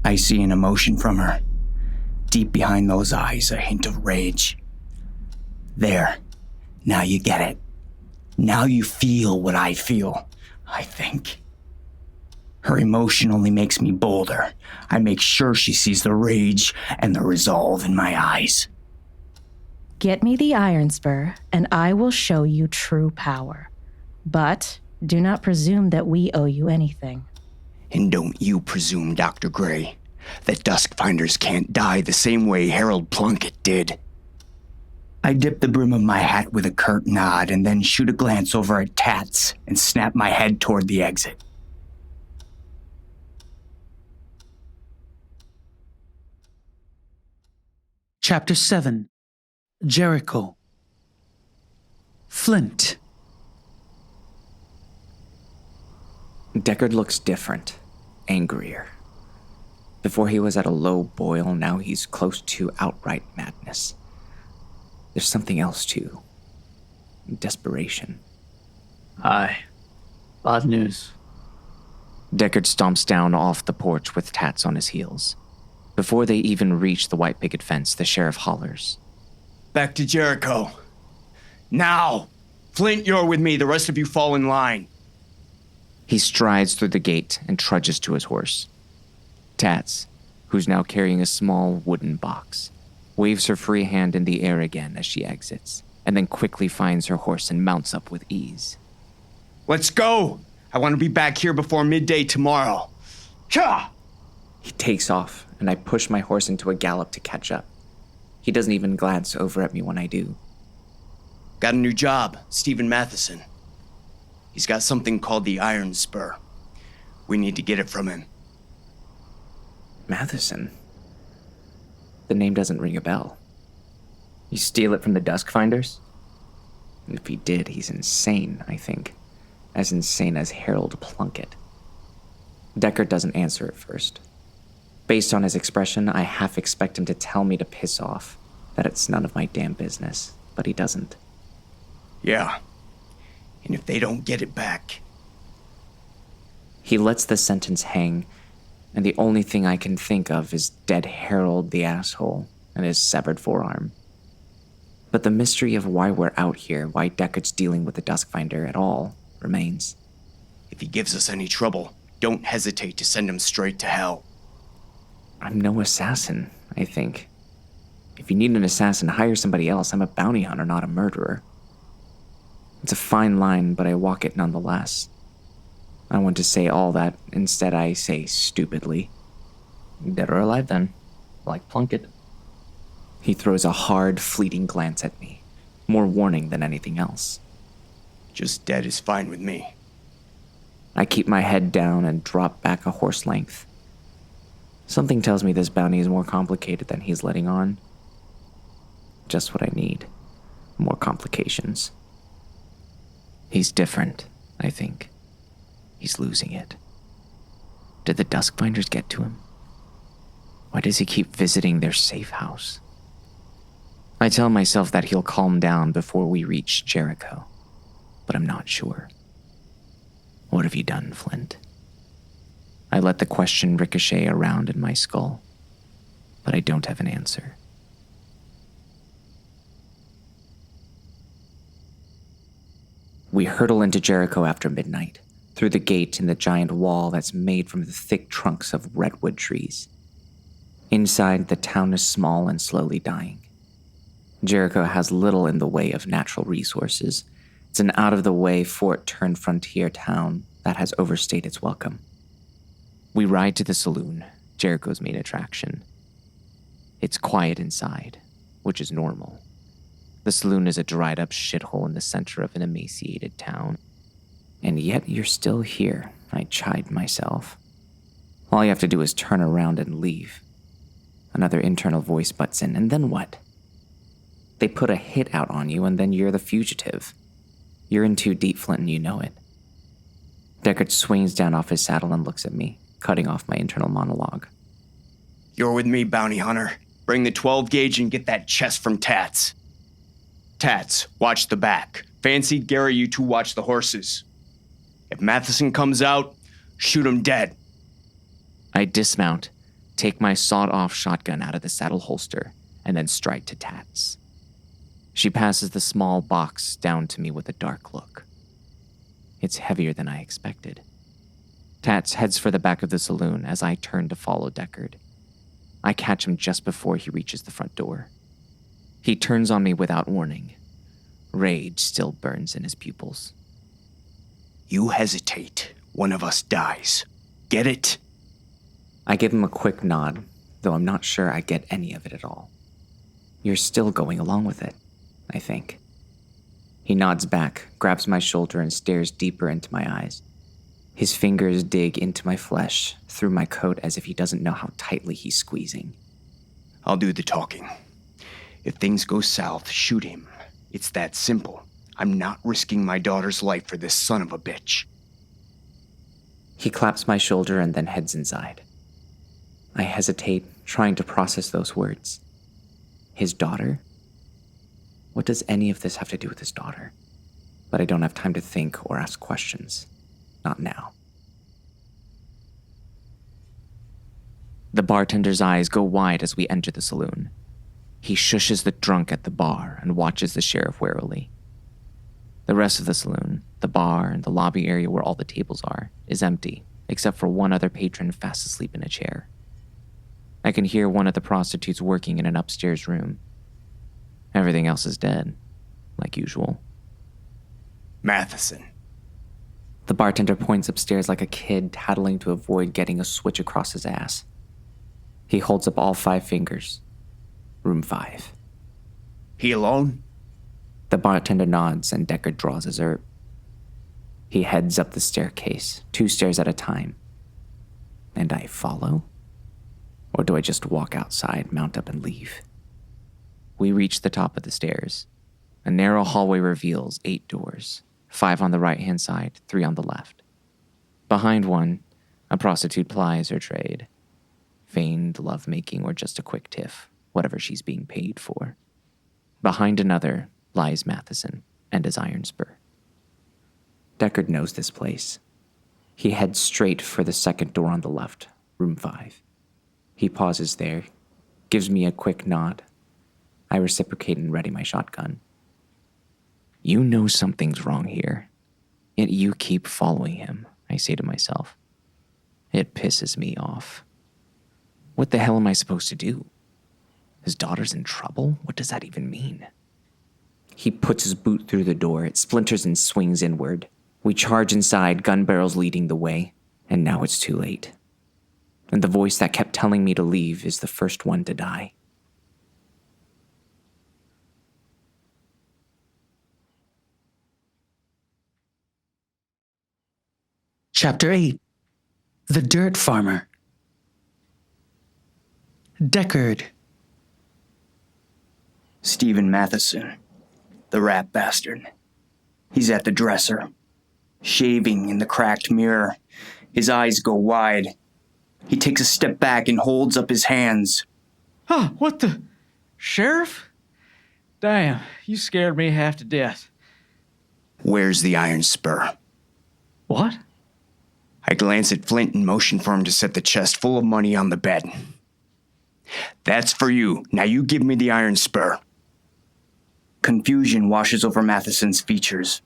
I see an emotion from her. Deep behind those eyes, a hint of rage. There. Now you get it. Now you feel what I feel, I think. Her emotion only makes me bolder. I make sure she sees the rage and the resolve in my eyes. Get me the iron spur, and I will show you true power. But do not presume that we owe you anything. And don't you presume, Dr. Gray, that Dusk finders can't die the same way Harold Plunkett did. I dip the brim of my hat with a curt nod and then shoot a glance over at Tats and snap my head toward the exit. Chapter 7. Jericho. Flint. Deckard looks different, angrier. Before he was at a low boil, now he's close to outright madness. There's something else too. Desperation. Aye. Bad news. Deckard stomps down off the porch with Tats on his heels. Before they even reach the white picket fence, the sheriff hollers. Back to Jericho. Now! Flint, you're with me. The rest of you fall in line. He strides through the gate and trudges to his horse. Tats, who's now carrying a small wooden box, waves her free hand in the air again as she exits, and then quickly finds her horse and mounts up with ease. Let's go! I want to be back here before midday tomorrow. Cha! He takes off, and I push my horse into a gallop to catch up. He doesn't even glance over at me when I do. Got a new job, Stephen Matheson. He's got something called the Iron Spur. We need to get it from him. Matheson? The name doesn't ring a bell. You steal it from the Dusk finders? And if he did, he's insane, I think. As insane as Harold Plunkett. Deckard doesn't answer at first. Based on his expression, I half expect him to tell me to piss off, that it's none of my damn business, but he doesn't. Yeah. And if they don't get it back... He lets the sentence hang, and the only thing I can think of is dead Harold the asshole and his severed forearm. But the mystery of why we're out here, why Deckard's dealing with the Duskfinder at all, remains. If he gives us any trouble, Don't hesitate to send him straight to hell. I'm no assassin, I think. If you need an assassin, hire somebody else. I'm a bounty hunter, not a murderer. It's a fine line, but I walk it nonetheless. I want to say all that. Instead, I say stupidly. Dead or alive, then. Like Plunkett. He throws a hard, fleeting glance at me. More warning than anything else. Just dead is fine with me. I keep my head down and drop back a horse length. Something tells me this bounty is more complicated than he's letting on. Just what I need. More complications. He's different, I think. He's losing it. Did the Duskfinders get to him? Why does he keep visiting their safe house? I tell myself that he'll calm down before we reach Jericho, but I'm not sure. What have you done, Flint? I let the question ricochet around in my skull, but I don't have an answer. We hurtle into Jericho after midnight, through the gate in the giant wall that's made from the thick trunks of redwood trees. Inside, the town is small and slowly dying. Jericho has little in the way of natural resources. It's an out-of-the-way fort-turned-frontier town that has overstayed its welcome. We ride to the saloon, Jericho's main attraction. It's quiet inside, which is normal. The saloon is a dried-up shithole in the center of an emaciated town. And yet you're still here, I chide myself. All you have to do is turn around and leave. Another internal voice butts in, and then what? They put a hit out on you, and then you're the fugitive. You're in too deep, Flint, and you know it. Deckard swings down off his saddle and looks at me, cutting off my internal monologue. You're with me, bounty hunter. Bring the 12 gauge and get that chest from Tats. Tats, watch the back. Fancy, Gary, you two watch the horses. If Matheson comes out, shoot him dead. I dismount, take my sawed-off shotgun out of the saddle holster, and then stride to Tats. She passes the small box down to me with a dark look. It's heavier than I expected. Tats heads for the back of the saloon as I turn to follow Deckard. I catch him just before he reaches the front door. He turns on me without warning. Rage still burns in his pupils. You hesitate, one of us dies. Get it? I give him a quick nod, though I'm not sure I get any of it at all. You're still going along with it, I think. He nods back, grabs my shoulder, and stares deeper into my eyes. His fingers dig into my flesh, through my coat as if he doesn't know how tightly he's squeezing. I'll do the talking. If things go south, shoot him. It's that simple. I'm not risking my daughter's life for this son of a bitch. He claps my shoulder and then heads inside. I hesitate, trying to process those words. His daughter? What does any of this have to do with his daughter? But I don't have time to think or ask questions. Not now. The bartender's eyes go wide as we enter the saloon. He shushes the drunk at the bar and watches the sheriff warily. The rest of the saloon, the bar and the lobby area where all the tables are, is empty, except for one other patron fast asleep in a chair. I can hear one of the prostitutes working in an upstairs room. Everything else is dead, like usual. Matheson. The bartender points upstairs like a kid tattling to avoid getting a switch across his ass. He holds up all 5 fingers. Room 5. He alone? The bartender nods and Deckard draws his herb. He heads up the staircase, 2 stairs at a time. And I follow? Or do I just walk outside, mount up, and leave? We reach the top of the stairs. A narrow hallway reveals 8 doors, 5 on the right-hand side, 3 on the left. Behind one, a prostitute plies her trade. Feigned lovemaking or just a quick tiff, whatever she's being paid for. Behind another lies Matheson and his iron spur. Deckard knows this place. He heads straight for the second door on the left, room 5. He pauses there, gives me a quick nod. I reciprocate and ready my shotgun. You know something's wrong here, yet you keep following him, I say to myself. It pisses me off. What the hell am I supposed to do? His daughter's in trouble? What does that even mean? He puts his boot through the door. It splinters and swings inward. We charge inside, gun barrels leading the way, and now it's too late. And the voice that kept telling me to leave is the first one to die. Chapter 8. The Dirt Farmer. Deckard. Stephen Matheson, the rat bastard. He's at the dresser, shaving in the cracked mirror. His eyes go wide. He takes a step back and holds up his hands. Huh, what the? Sheriff? Damn, you scared me half to death. Where's the iron spur? What? I glance at Flint and motion for him to set the chest full of money on the bed. That's for you. Now you give me the iron spur. Confusion washes over Matheson's features.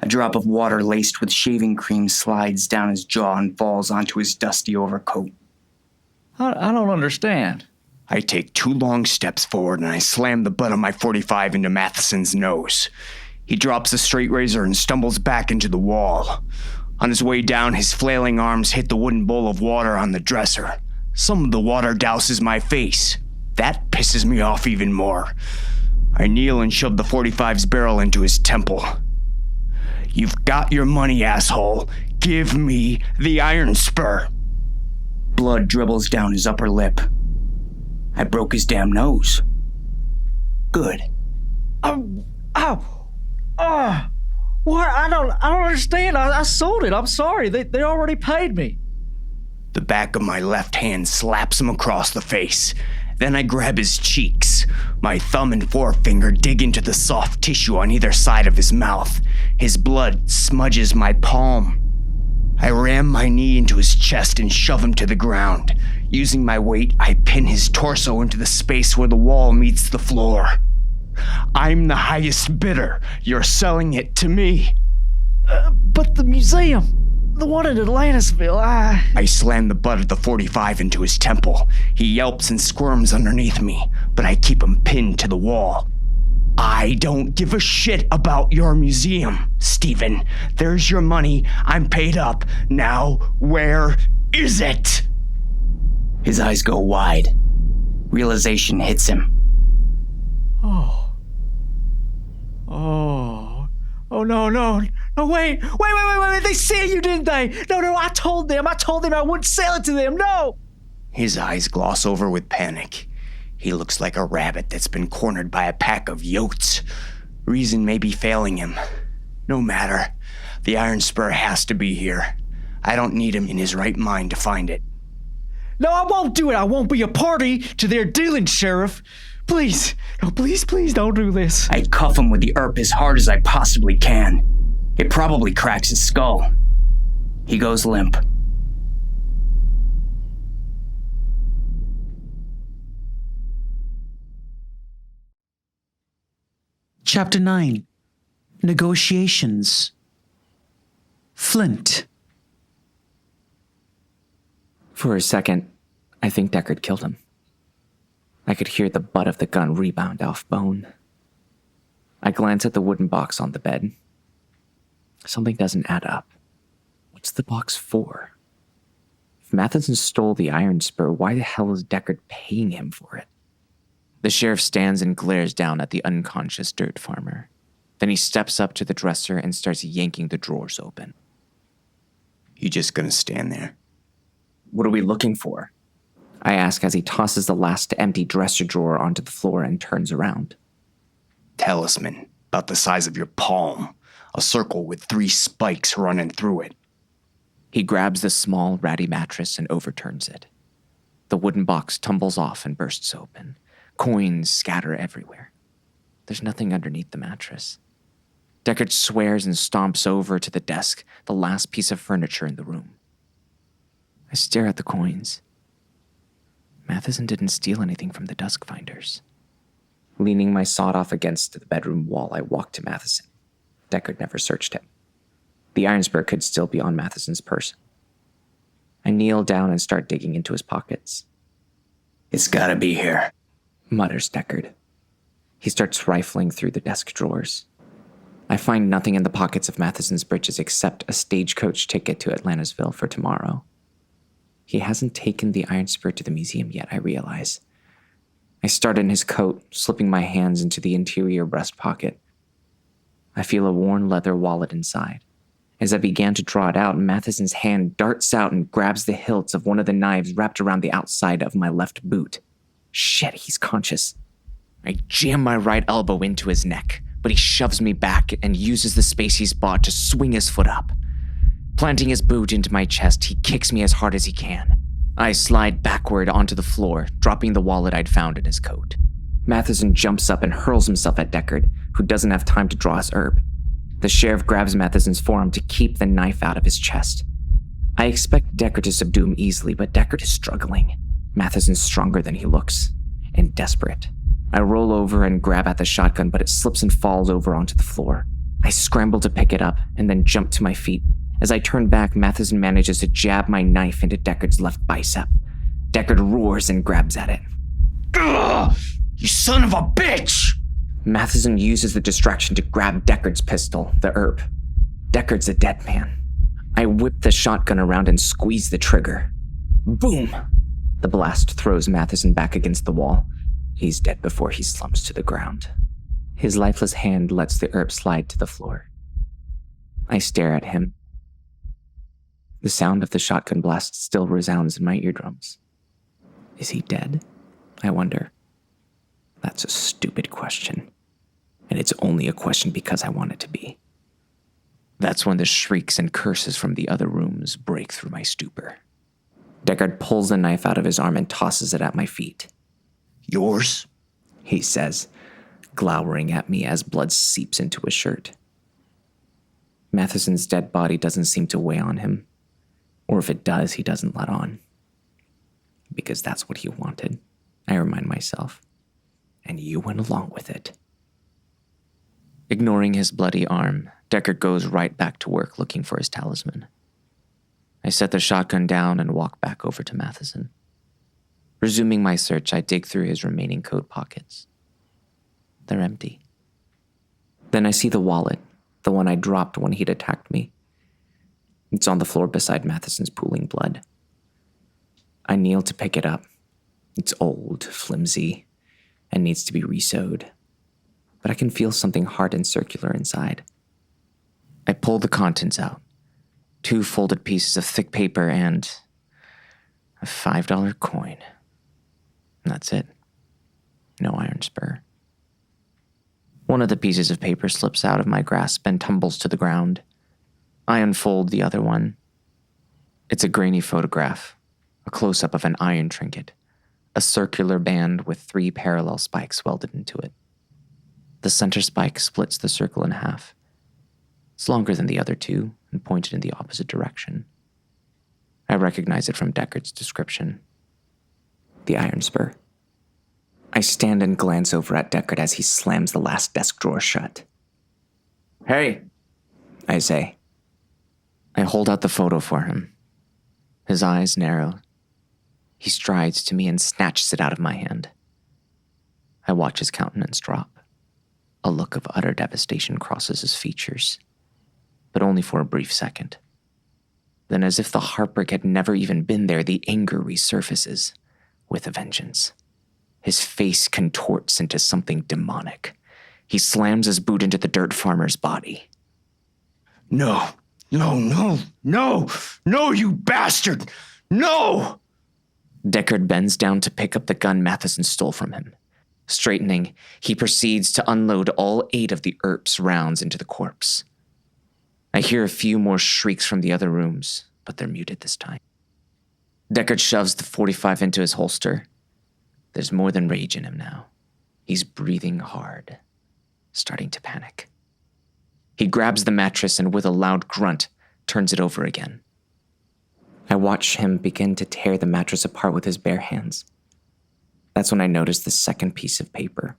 A drop of water laced with shaving cream slides down his jaw and falls onto his dusty overcoat. I don't understand. I take 2 long steps forward and I slam the butt of my .45 into Matheson's nose. He drops the straight razor and stumbles back into the wall. On his way down, his flailing arms hit the wooden bowl of water on the dresser. Some of the water douses my face. That pisses me off even more. I kneel and shove the .45's barrel into his temple. You've got your money, asshole. Give me the iron spur. Blood dribbles down his upper lip. I broke his damn nose. Good. Ow! What? I don't understand. I sold it. I'm sorry. They already paid me. The back of my left hand slaps him across the face. Then I grab his cheeks. My thumb and forefinger dig into the soft tissue on either side of his mouth. His blood smudges my palm. I ram my knee into his chest and shove him to the ground. Using my weight, I pin his torso into the space where the wall meets the floor. I'm the highest bidder. You're selling it to me. But the museum, the one in Atlantisville, I slam the butt of the .45 into his temple. He yelps and squirms underneath me, but I keep him pinned to the wall. I don't give a shit about your museum, Stephen. There's your money. I'm paid up. Now, where is it? His eyes go wide. Realization hits him. Oh, no, wait, they see you, didn't they? No, I told them I wouldn't sell it to them, no! His eyes gloss over with panic. He looks like a rabbit that's been cornered by a pack of yotes. Reason may be failing him. No matter. The iron spur has to be here. I don't need him in his right mind to find it. No, I won't do it. I won't be a party to their dealing, Sheriff. Please, no, please don't do this. I cuff him with the ERP as hard as I possibly can. It probably cracks his skull. He goes limp. Chapter 9. Negotiations. Flint. For a second, I think Deckard killed him. I could hear the butt of the gun rebound off bone. I glance at the wooden box on the bed. Something doesn't add up. What's the box for? If Matheson stole the iron spur, why the hell is Deckard paying him for it? The sheriff stands and glares down at the unconscious dirt farmer. Then he steps up to the dresser and starts yanking the drawers open. You just gonna stand there? What are we looking for? I ask as he tosses the last empty dresser drawer onto the floor and turns around. Talisman, about the size of your palm. A circle with 3 spikes running through it. He grabs the small, ratty mattress and overturns it. The wooden box tumbles off and bursts open. Coins scatter everywhere. There's nothing underneath the mattress. Deckard swears and stomps over to the desk, the last piece of furniture in the room. I stare at the coins. Matheson didn't steal anything from the Dusk finders. Leaning my sawed off against the bedroom wall, I walk to Matheson. Deckard never searched him. The iron spur could still be on Matheson's person. I kneel down and start digging into his pockets. It's gotta be here, Mutters Deckard. He starts rifling through the desk drawers. I find nothing in the pockets of Matheson's breeches except a stagecoach ticket to Atlantisville for tomorrow. He hasn't taken the Iron Spur to the museum yet, I realize. I start in his coat, slipping my hands into the interior breast pocket. I feel a worn leather wallet inside. As I began to draw it out, Matheson's hand darts out and grabs the hilts of one of the knives wrapped around the outside of my left boot. Shit, he's conscious. I jam my right elbow into his neck, but he shoves me back and uses the space he's bought to swing his foot up. Planting his boot into my chest, he kicks me as hard as he can. I slide backward onto the floor, dropping the wallet I'd found in his coat. Matheson jumps up and hurls himself at Deckard, who doesn't have time to draw his herb. The sheriff grabs Matheson's forearm to keep the knife out of his chest. I expect Deckard to subdue him easily, but Deckard is struggling. Matheson's stronger than he looks, and desperate. I roll over and grab at the shotgun, but it slips and falls over onto the floor. I scramble to pick it up, and then jump to my feet. As I turn back, Matheson manages to jab my knife into Deckard's left bicep. Deckard roars and grabs at it. Ugh! You son of a bitch! Matheson uses the distraction to grab Deckard's pistol, the herb. Deckard's a dead man. I whip the shotgun around and squeeze the trigger. Boom! The blast throws Matheson back against the wall. He's dead before he slumps to the ground. His lifeless hand lets the herb slide to the floor. I stare at him. The sound of the shotgun blast still resounds in my eardrums. Is he dead? I wonder. That's a stupid question. And it's only a question because I want it to be. That's when the shrieks and curses from the other rooms break through my stupor. Deckard pulls the knife out of his arm and tosses it at my feet. Yours? He says, glowering at me as blood seeps into his shirt. Matheson's dead body doesn't seem to weigh on him. Or if it does, he doesn't let on. Because that's what he wanted, I remind myself. And you went along with it. Ignoring his bloody arm, Deckard goes right back to work looking for his talisman. I set the shotgun down and walk back over to Matheson. Resuming my search, I dig through his remaining coat pockets. They're empty. Then I see the wallet, the one I dropped when he'd attacked me. It's on the floor beside Matheson's pooling blood. I kneel to pick it up. It's old, flimsy, and needs to be re-sewed. But I can feel something hard and circular inside. I pull the contents out. 2 folded pieces of thick paper and a $5 coin. And that's it. No iron spur. One of the pieces of paper slips out of my grasp and tumbles to the ground. I unfold the other one. It's a grainy photograph, a close-up of an iron trinket, a circular band with 3 parallel spikes welded into it. The center spike splits the circle in half. It's longer than the other 2 and pointed in the opposite direction. I recognize it from Deckard's description. The iron spur. I stand and glance over at Deckard as he slams the last desk drawer shut. Hey, I say. I hold out the photo for him. His eyes narrow. He strides to me and snatches it out of my hand. I watch his countenance drop. A look of utter devastation crosses his features, but only for a brief second. Then, as if the heartbreak had never even been there, the anger resurfaces with a vengeance. His face contorts into something demonic. He slams his boot into the dirt farmer's body. No, you bastard! No! Deckard bends down to pick up the gun Matheson stole from him. Straightening, he proceeds to unload all 8 of the Earp's rounds into the corpse. I hear a few more shrieks from the other rooms, but they're muted this time. Deckard shoves the .45 into his holster. There's more than rage in him now. He's breathing hard, starting to panic. He grabs the mattress and with a loud grunt, turns it over again. I watch him begin to tear the mattress apart with his bare hands. That's when I notice the second piece of paper,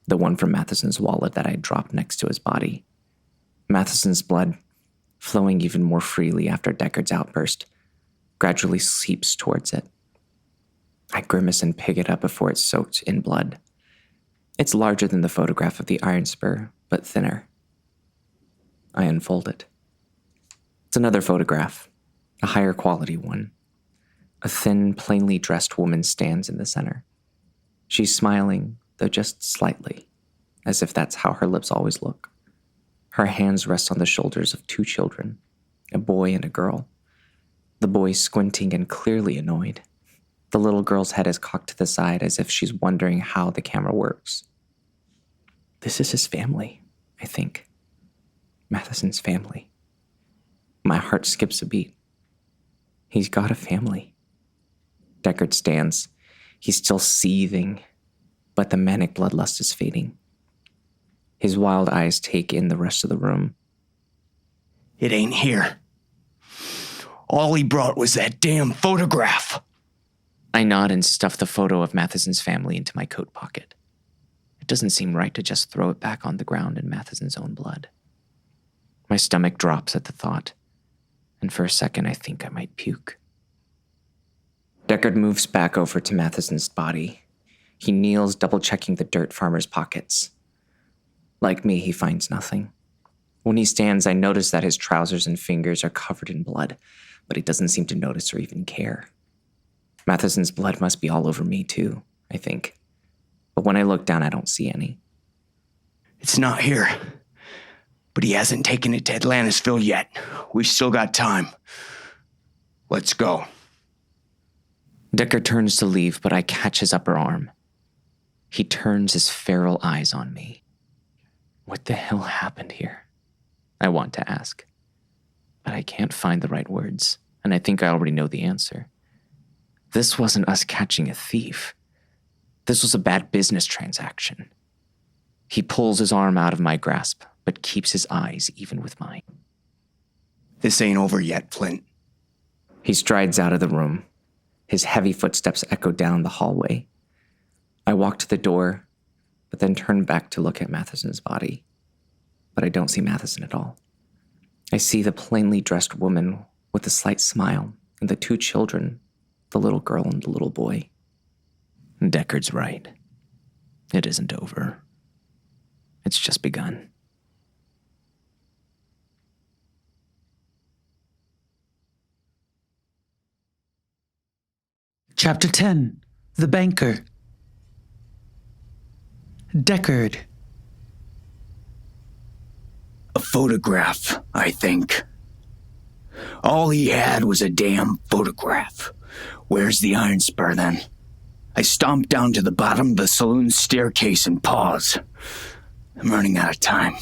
the one from Matheson's wallet that I dropped next to his body. Matheson's blood, flowing even more freely after Deckard's outburst, gradually seeps towards it. I grimace and pick it up before it's soaked in blood. It's larger than the photograph of the iron spur, but thinner. I unfold it. It's another photograph, a higher quality one. A thin, plainly dressed woman stands in the center. She's smiling, though just slightly, as if that's how her lips always look. Her hands rest on the shoulders of two children, a boy and a girl. The boy squinting and clearly annoyed. The little girl's head is cocked to the side as if she's wondering how the camera works. This is his family, I think. Matheson's family. My heart skips a beat. He's got a family. Deckard stands. He's still seething, but the manic bloodlust is fading. His wild eyes take in the rest of the room. It ain't here. All he brought was that damn photograph. I nod and stuff the photo of Matheson's family into my coat pocket. It doesn't seem right to just throw it back on the ground in Matheson's own blood. My stomach drops at the thought, and for a second I think I might puke. Deckard moves back over to Matheson's body. He kneels, double-checking the dirt farmer's pockets. Like me, he finds nothing. When he stands, I notice that his trousers and fingers are covered in blood, but he doesn't seem to notice or even care. Matheson's blood must be all over me too, I think. But when I look down, I don't see any. It's not here. But he hasn't taken it to Atlantisville yet. We've still got time. Let's go. Deckard turns to leave, but I catch his upper arm. He turns his feral eyes on me. What the hell happened here? I want to ask. But I can't find the right words, and I think I already know the answer. This wasn't us catching a thief. This was a bad business transaction. He pulls his arm out of my grasp, but keeps his eyes even with mine. This ain't over yet, Flint. He strides out of the room. His heavy footsteps echo down the hallway. I walk to the door, but then turn back to look at Matheson's body. But I don't see Matheson at all. I see the plainly dressed woman with a slight smile and the two children, the little girl and the little boy. Deckard's right. It isn't over. It's just begun. Chapter 10. The Banker. Deckard. A photograph, I think. All he had was a damn photograph. Where's the iron spur, then? I stomp down to the bottom of the saloon staircase and pause. I'm running out of time.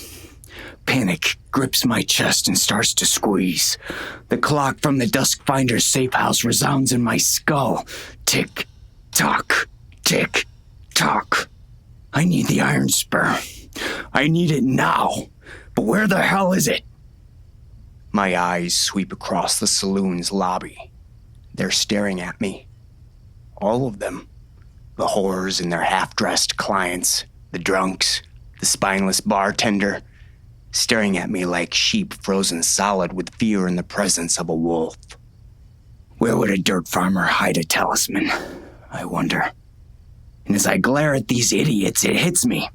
Panic grips my chest and starts to squeeze. The clock from the Dusk finder's safe house resounds in my skull. Tick, tock, tick, tock. I need the iron spur. I need it now. But where the hell is it? My eyes sweep across the saloon's lobby. They're staring at me. All of them. The whores and their half-dressed clients, the drunks, the spineless bartender, staring at me like sheep frozen solid with fear in the presence of a wolf. Where would a dirt farmer hide a talisman? I wonder. And as I glare at these idiots, it hits me.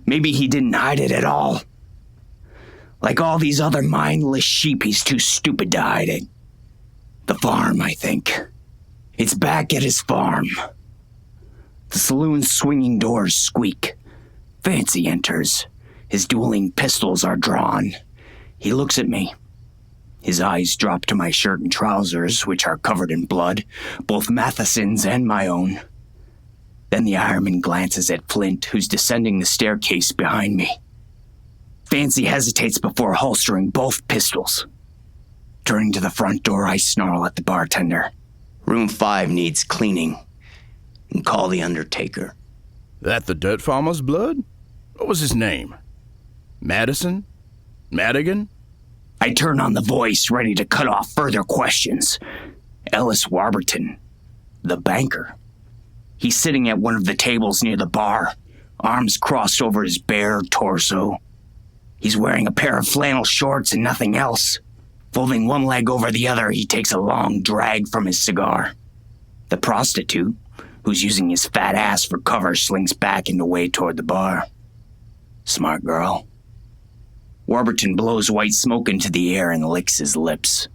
Maybe he didn't hide it at all. Like all these other mindless sheep, he's too stupid to hide it. The farm, I think. It's back at his farm. The saloon's swinging doors squeak. Fancy enters. His dueling pistols are drawn. He looks at me. His eyes drop to my shirt and trousers, which are covered in blood, both Matheson's and my own. Then the Ironman glances at Flint, who's descending the staircase behind me. Fancy hesitates before holstering both pistols. Turning to the front door, I snarl at the bartender. Room 5 needs cleaning. And call the undertaker. That the dirt farmer's blood? What was his name? Madison? Madigan? I turn on the voice, ready to cut off further questions. Ellis Warburton, the banker. He's sitting at one of the tables near the bar, arms crossed over his bare torso. He's wearing a pair of flannel shorts and nothing else. Folding one leg over the other, he takes a long drag from his cigar. The prostitute, who's using his fat ass for cover, slinks back and away toward the bar. Smart girl. Warburton blows white smoke into the air and licks his lips.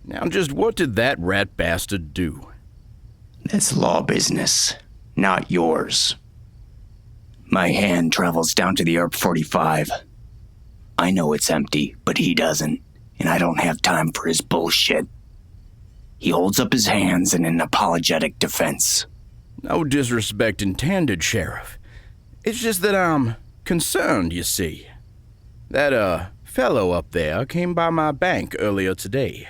Now just what did that rat bastard do? That's law business, not yours. My hand travels down to the ARP 45. I know it's empty, but he doesn't, and I don't have time for his bullshit. He holds up his hands in an apologetic defense. No disrespect intended, Sheriff. It's just that I'm concerned, you see. That, fellow up there came by my bank earlier today,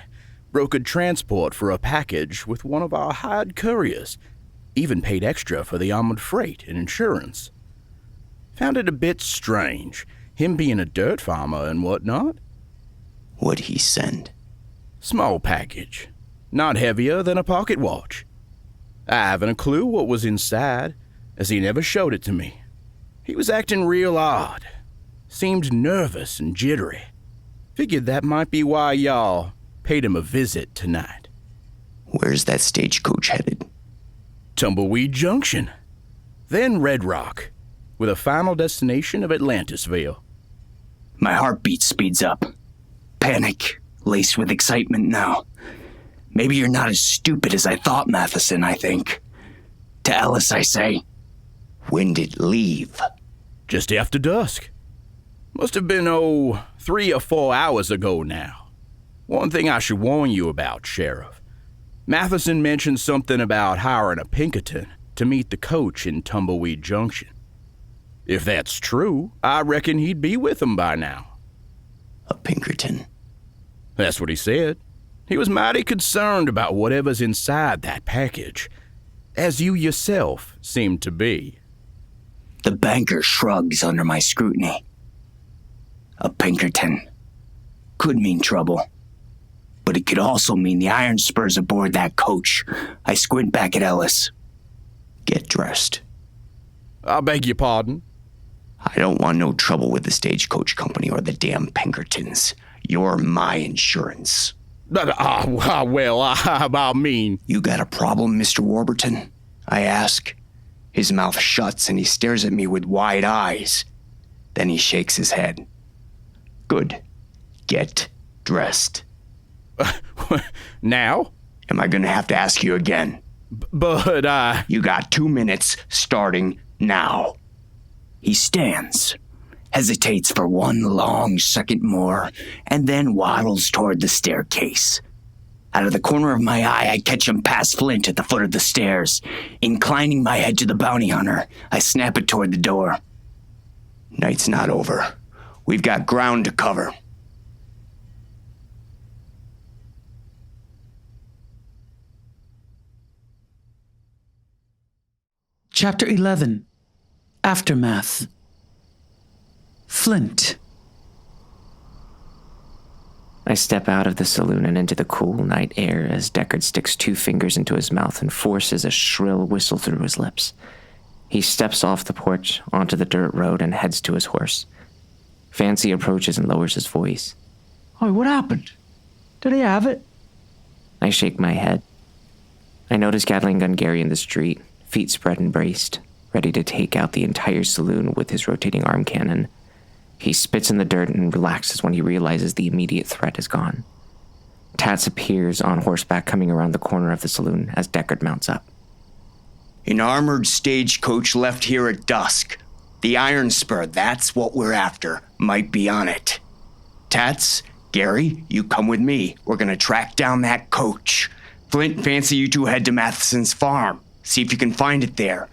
brokered transport for a package with one of our hired couriers, even paid extra for the armored freight and insurance. Found it a bit strange, him being a dirt farmer and whatnot. What'd he send? Small package, not heavier than a pocket watch. I haven't a clue what was inside, as he never showed it to me. He was acting real odd. Seemed nervous and jittery. Figured that might be why y'all paid him a visit tonight. Where's that stagecoach headed? Tumbleweed Junction. Then Red Rock, with a final destination of Atlantisville. My heartbeat speeds up. Panic, laced with excitement now. Maybe you're not as stupid as I thought, Matheson, I think. To Ellis, I say. When did it leave? Just after dusk. Must have been, 3 or 4 hours ago now. One thing I should warn you about, Sheriff. Matheson mentioned something about hiring a Pinkerton to meet the coach in Tumbleweed Junction. If that's true, I reckon he'd be with him by now. A Pinkerton? That's what he said. He was mighty concerned about whatever's inside that package, as you yourself seem to be. The banker shrugs under my scrutiny. A Pinkerton. Could mean trouble. But it could also mean the iron spurs aboard that coach. I squint back at Ellis. Get dressed. I beg your pardon? I don't want no trouble with the stagecoach company or the damn Pinkertons. You're my insurance. I mean... You got a problem, Mr. Warburton? I ask. His mouth shuts and he stares at me with wide eyes. Then he shakes his head. Good. Get dressed. Now? Am I gonna have to ask you again? But You got 2 minutes starting now. He stands, hesitates for one long second more, and then waddles toward the staircase. Out of the corner of my eye, I catch him past Flint at the foot of the stairs. Inclining my head to the bounty hunter, I snap it toward the door. Night's not over. We've got ground to cover. Chapter 11. Aftermath. Flint. I step out of the saloon and into the cool night air as Deckard sticks 2 fingers into his mouth and forces a shrill whistle through his lips. He steps off the porch onto the dirt road and heads to his horse. Fancy approaches and lowers his voice. Oh, what happened? Did he have it? I shake my head. I notice Gatling Gungary in the street, feet spread and braced, ready to take out the entire saloon with his rotating arm cannon. He spits in the dirt and relaxes when he realizes the immediate threat is gone. Tats appears on horseback coming around the corner of the saloon as Deckard mounts up. An armored stagecoach left here at dusk. The Iron Spur, that's what we're after, might be on it. Tats, Gary, you come with me. We're gonna track down that coach. Flint, fancy you two head to Matheson's farm. See if you can find it there.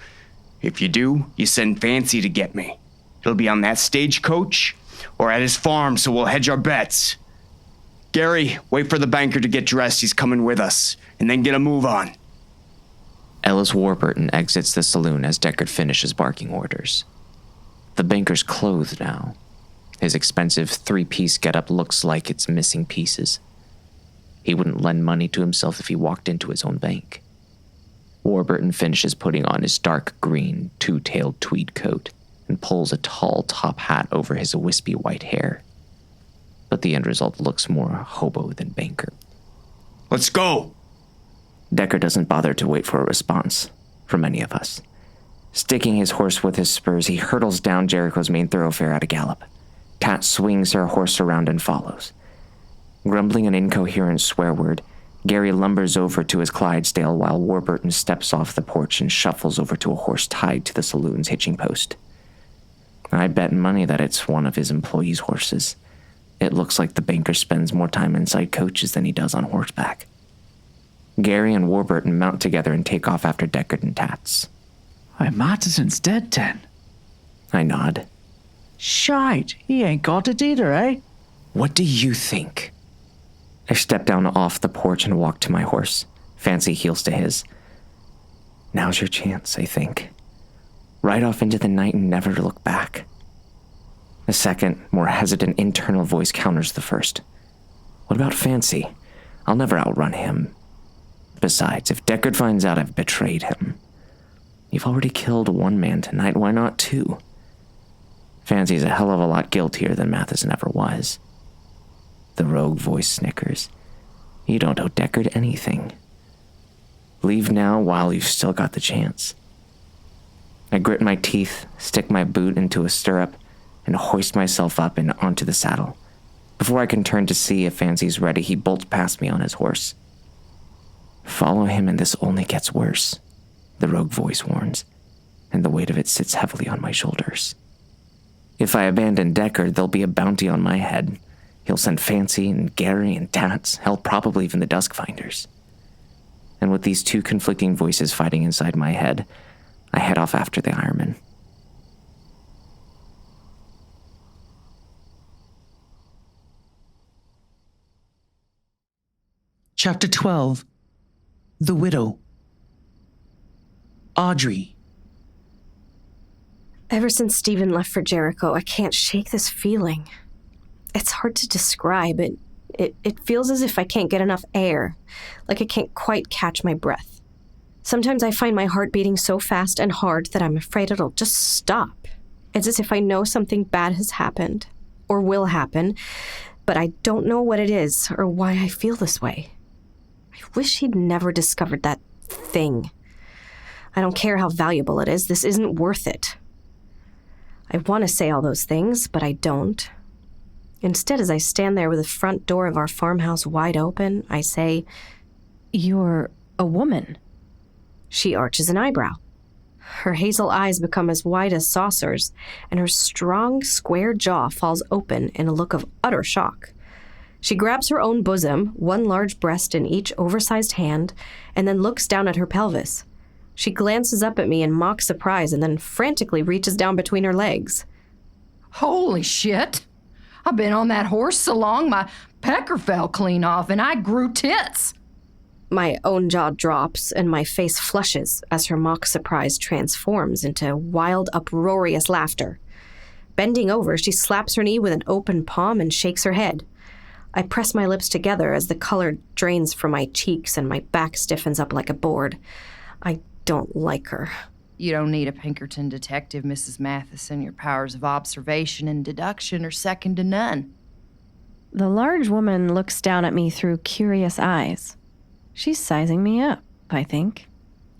If you do, you send Fancy to get me. He'll be on that stagecoach or at his farm, so we'll hedge our bets. Gary, wait for the banker to get dressed. He's coming with us. And then get a move on. Ellis Warburton exits the saloon as Deckard finishes barking orders. The banker's clothed now. His expensive 3-piece getup looks like it's missing pieces. He wouldn't lend money to himself if he walked into his own bank. Warburton finishes putting on his dark green, 2-tailed tweed coat and pulls a tall top hat over his wispy white hair. But but the end result looks more hobo than banker. Let's go! Decker doesn't bother to wait for a response from any of us. Sticking his horse with his spurs, he hurtles down Jericho's main thoroughfare at a gallop. Tat swings her horse around and follows. Grumbling an incoherent swear word, Gary lumbers over to his Clydesdale while Warburton steps off the porch and shuffles over to a horse tied to the saloon's hitching post. I bet money that it's one of his employees' horses. It looks like the banker spends more time inside coaches than he does on horseback. Gary and Warburton mount together and take off after Deckard and Tats. Why, Mattison's dead then. I nod. Shite, he ain't got it either, eh? What do you think? I step down off the porch and walk to my horse. Fancy heels to his. Now's your chance, I think. Ride off into the night and never look back. A second, more hesitant internal voice counters the first. What about Fancy? I'll never outrun him. Besides, if Deckard finds out I've betrayed him, you've already killed one man tonight, why not two? Fancy's a hell of a lot guiltier than Matheson ever was. The rogue voice snickers. You don't owe Deckard anything. Leave now while you've still got the chance. I grit my teeth, stick my boot into a stirrup, and hoist myself up and onto the saddle. Before I can turn to see if Fancy's ready, he bolts past me on his horse. Follow him and this only gets worse, the rogue voice warns, and the weight of it sits heavily on my shoulders. If I abandon Deckard, there'll be a bounty on my head. He'll send Fancy and Gary and Tats, hell, probably even the Dusk Finders. And with these two conflicting voices fighting inside my head, I head off after the Ironman. Chapter 12. The Widow. Audrey. Ever since Stephen left for Jericho, I can't shake this feeling. It's hard to describe. It feels as if I can't get enough air, like I can't quite catch my breath. Sometimes I find my heart beating so fast and hard that I'm afraid it'll just stop. It's as if I know something bad has happened, or will happen, but I don't know what it is or why I feel this way. I wish he'd never discovered that thing. I don't care how valuable it is. This isn't worth it. I want to say all those things, but I don't. Instead, as I stand there with the front door of our farmhouse wide open, I say, You're a woman. She arches an eyebrow. Her hazel eyes become as wide as saucers, and her strong, square jaw falls open in a look of utter shock. She grabs her own bosom, one large breast in each oversized hand, and then looks down at her pelvis. She glances up at me in mock surprise and then frantically reaches down between her legs. Holy shit! I've been on that horse so long my pecker fell clean off and I grew tits. My own jaw drops and my face flushes as her mock surprise transforms into wild, uproarious laughter. Bending over, she slaps her knee with an open palm and shakes her head. I press my lips together as the color drains from my cheeks and my back stiffens up like a board. I don't like her. You don't need a Pinkerton detective, Mrs. Matheson. Your powers of observation and deduction are second to none. The large woman looks down at me through curious eyes. She's sizing me up, I think.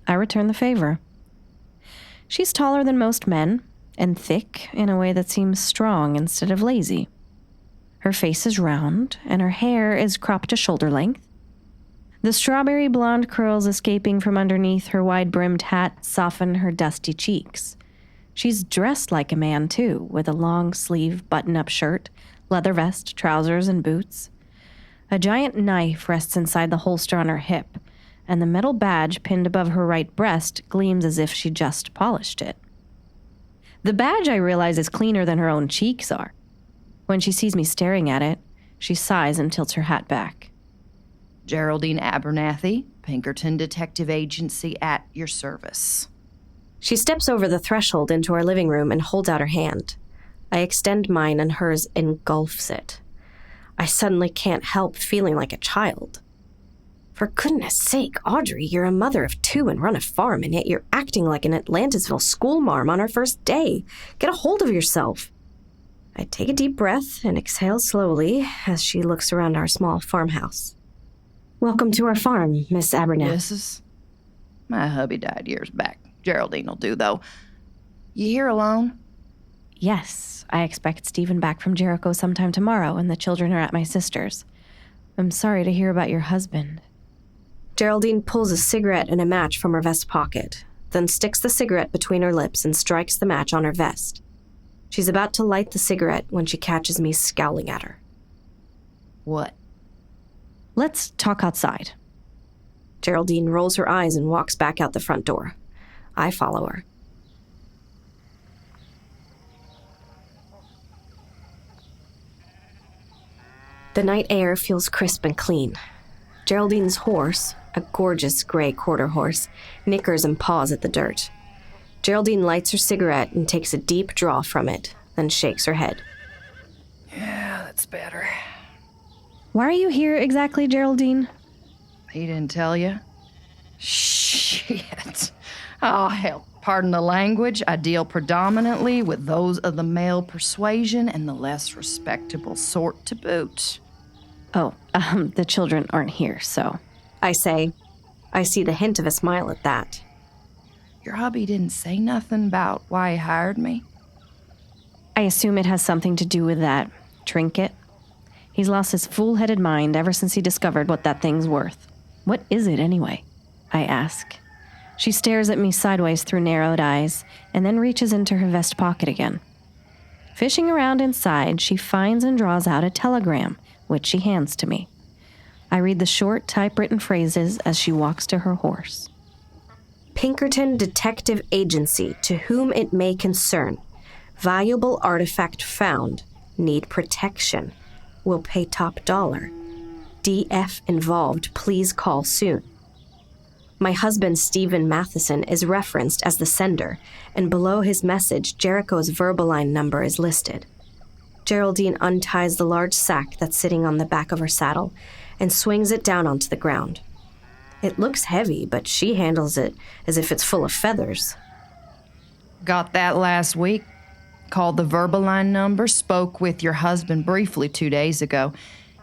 I return the favor. She's taller than most men, and thick in a way that seems strong instead of lazy. Her face is round, and her hair is cropped to shoulder length. The strawberry blonde curls escaping from underneath her wide-brimmed hat soften her dusty cheeks. She's dressed like a man, too, with a long-sleeve button-up shirt, leather vest, trousers, and boots. A giant knife rests inside the holster on her hip, and the metal badge pinned above her right breast gleams as if she just polished it. The badge, I realize, is cleaner than her own cheeks are. When she sees me staring at it, she sighs and tilts her hat back. Geraldine Abernathy, Pinkerton Detective Agency at your service. She steps over the threshold into our living room and holds out her hand. I extend mine and hers engulfs it. I suddenly can't help feeling like a child. For goodness sake, Audrey, you're a mother of two and run a farm, and yet you're acting like an Atlantisville schoolmarm on our first day. Get a hold of yourself. I take a deep breath and exhale slowly as she looks around our small farmhouse. Welcome to our farm, Miss Abernathy. My hubby died years back. Geraldine will do, though. You here alone? Yes, I expect Stephen back from Jericho sometime tomorrow, and the children are at my sister's. I'm sorry to hear about your husband. Geraldine pulls a cigarette and a match from her vest pocket, then sticks the cigarette between her lips and strikes the match on her vest. She's about to light the cigarette when she catches me scowling at her. What? Let's talk outside. Geraldine rolls her eyes and walks back out the front door. I follow her. The night air feels crisp and clean. Geraldine's horse, a gorgeous gray quarter horse, nickers and paws at the dirt. Geraldine lights her cigarette and takes a deep draw from it, then shakes her head. Yeah, that's better. Why are you here exactly, Geraldine? He didn't tell you? Shit. Oh, hell, pardon the language. I deal predominantly with those of the male persuasion and the less respectable sort to boot. Oh, the children aren't here, so... I say. I see the hint of a smile at that. Your hubby didn't say nothing about why he hired me? I assume it has something to do with that trinket. He's lost his fool-headed mind ever since he discovered what that thing's worth. What is it, anyway? I ask. She stares at me sideways through narrowed eyes, and then reaches into her vest pocket again. Fishing around inside, she finds and draws out a telegram, which she hands to me. I read the short, typewritten phrases as she walks to her horse. Pinkerton Detective Agency, to whom it may concern. Valuable artifact found. Need protection. Will pay top dollar. DF involved, please call soon. My husband, Stephen Matheson, is referenced as the sender, and below his message, Jericho's Verbaline number is listed. Geraldine unties the large sack that's sitting on the back of her saddle and swings it down onto the ground. It looks heavy, but she handles it as if it's full of feathers. Got that last week. Called the Verbaline number, spoke with your husband briefly 2 days ago.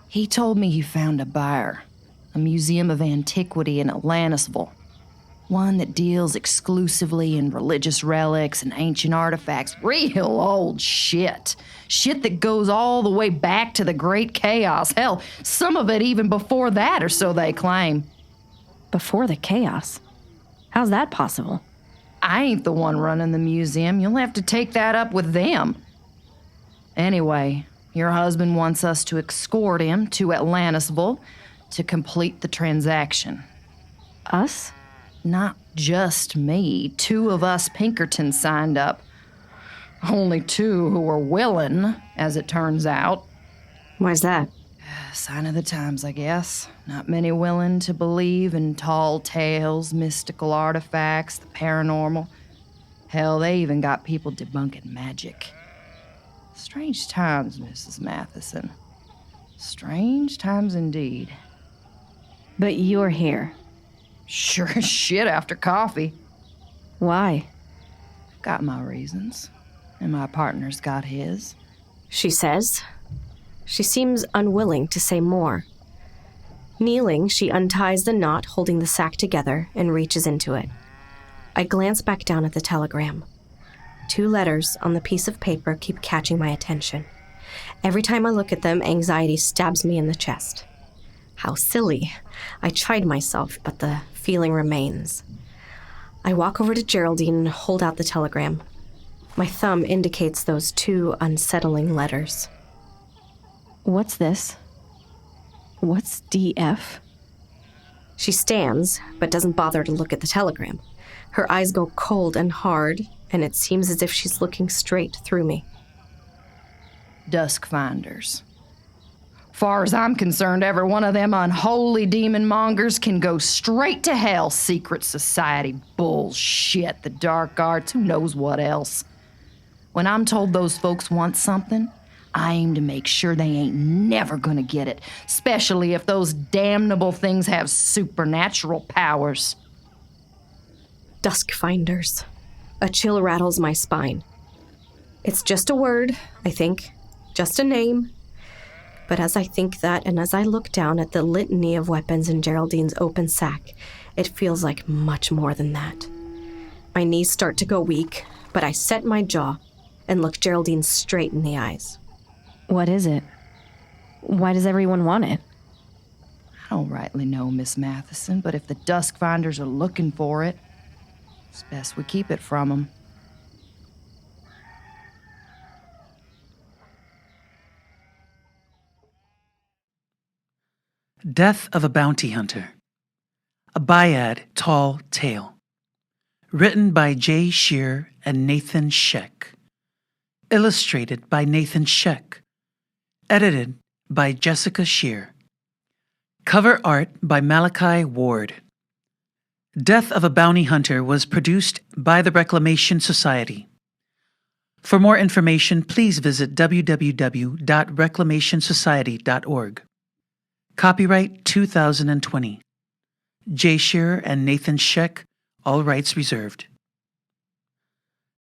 He told me you found a buyer, a museum of antiquity in Atlantisville. One that deals exclusively in religious relics and ancient artifacts. Real old shit. Shit that goes all the way back to the Great Chaos. Hell, some of it even before that, or so they claim. Before the chaos? How's that possible? I ain't the one running the museum. You'll have to take that up with them. Anyway, your husband wants us to escort him to Atlantisville to complete the transaction. Us? Not just me. 2 of us Pinkerton signed up. Only 2 who were willing, as it turns out. Why's that? Sign of the times, I guess. Not many willing to believe in tall tales, mystical artifacts, the paranormal. Hell, they even got people debunking magic. Strange times, Mrs. Matheson. Strange times indeed. But you're here. Sure as shit after coffee. Why? Got my reasons. And my partner's got his. She says. She seems unwilling to say more. Kneeling, she unties the knot holding the sack together and reaches into it. I glance back down at the telegram. 2 letters on the piece of paper keep catching my attention. Every time I look at them, anxiety stabs me in the chest. How silly. I chide myself, but the feeling remains. I walk over to Geraldine and hold out the telegram. My thumb indicates those 2 unsettling letters. What's this? What's DF? She stands, but doesn't bother to look at the telegram. Her eyes go cold and hard, and it seems as if she's looking straight through me. Dusk finders. Far as I'm concerned, every one of them unholy demon mongers can go straight to hell. Secret society bullshit, the dark arts, who knows what else. When I'm told those folks want something, I aim to make sure they ain't never gonna get it, especially if those damnable things have supernatural powers. Dusk finders. A chill rattles my spine. It's just a word, I think, just a name. But as I think that, and as I look down at the litany of weapons in Geraldine's open sack, it feels like much more than that. My knees start to go weak, but I set my jaw and look Geraldine straight in the eyes. What is it? Why does everyone want it? I don't rightly know, Miss Matheson, but if the Dusk Finders are looking for it, it's best we keep it from them. Death of a Bounty Hunter. A Bayad Tall Tale. Written by J. Sherer and Nathan Sheck. Illustrated by Nathan Sheck. Edited by Jessica Sherer. Cover art by Malachi Ward. Death of a Bounty Hunter was produced by the Reclamation Society. For more information, please visit www.reclamationsociety.org. Copyright 2020. J. Sherer and Nathan Sheck, all rights reserved.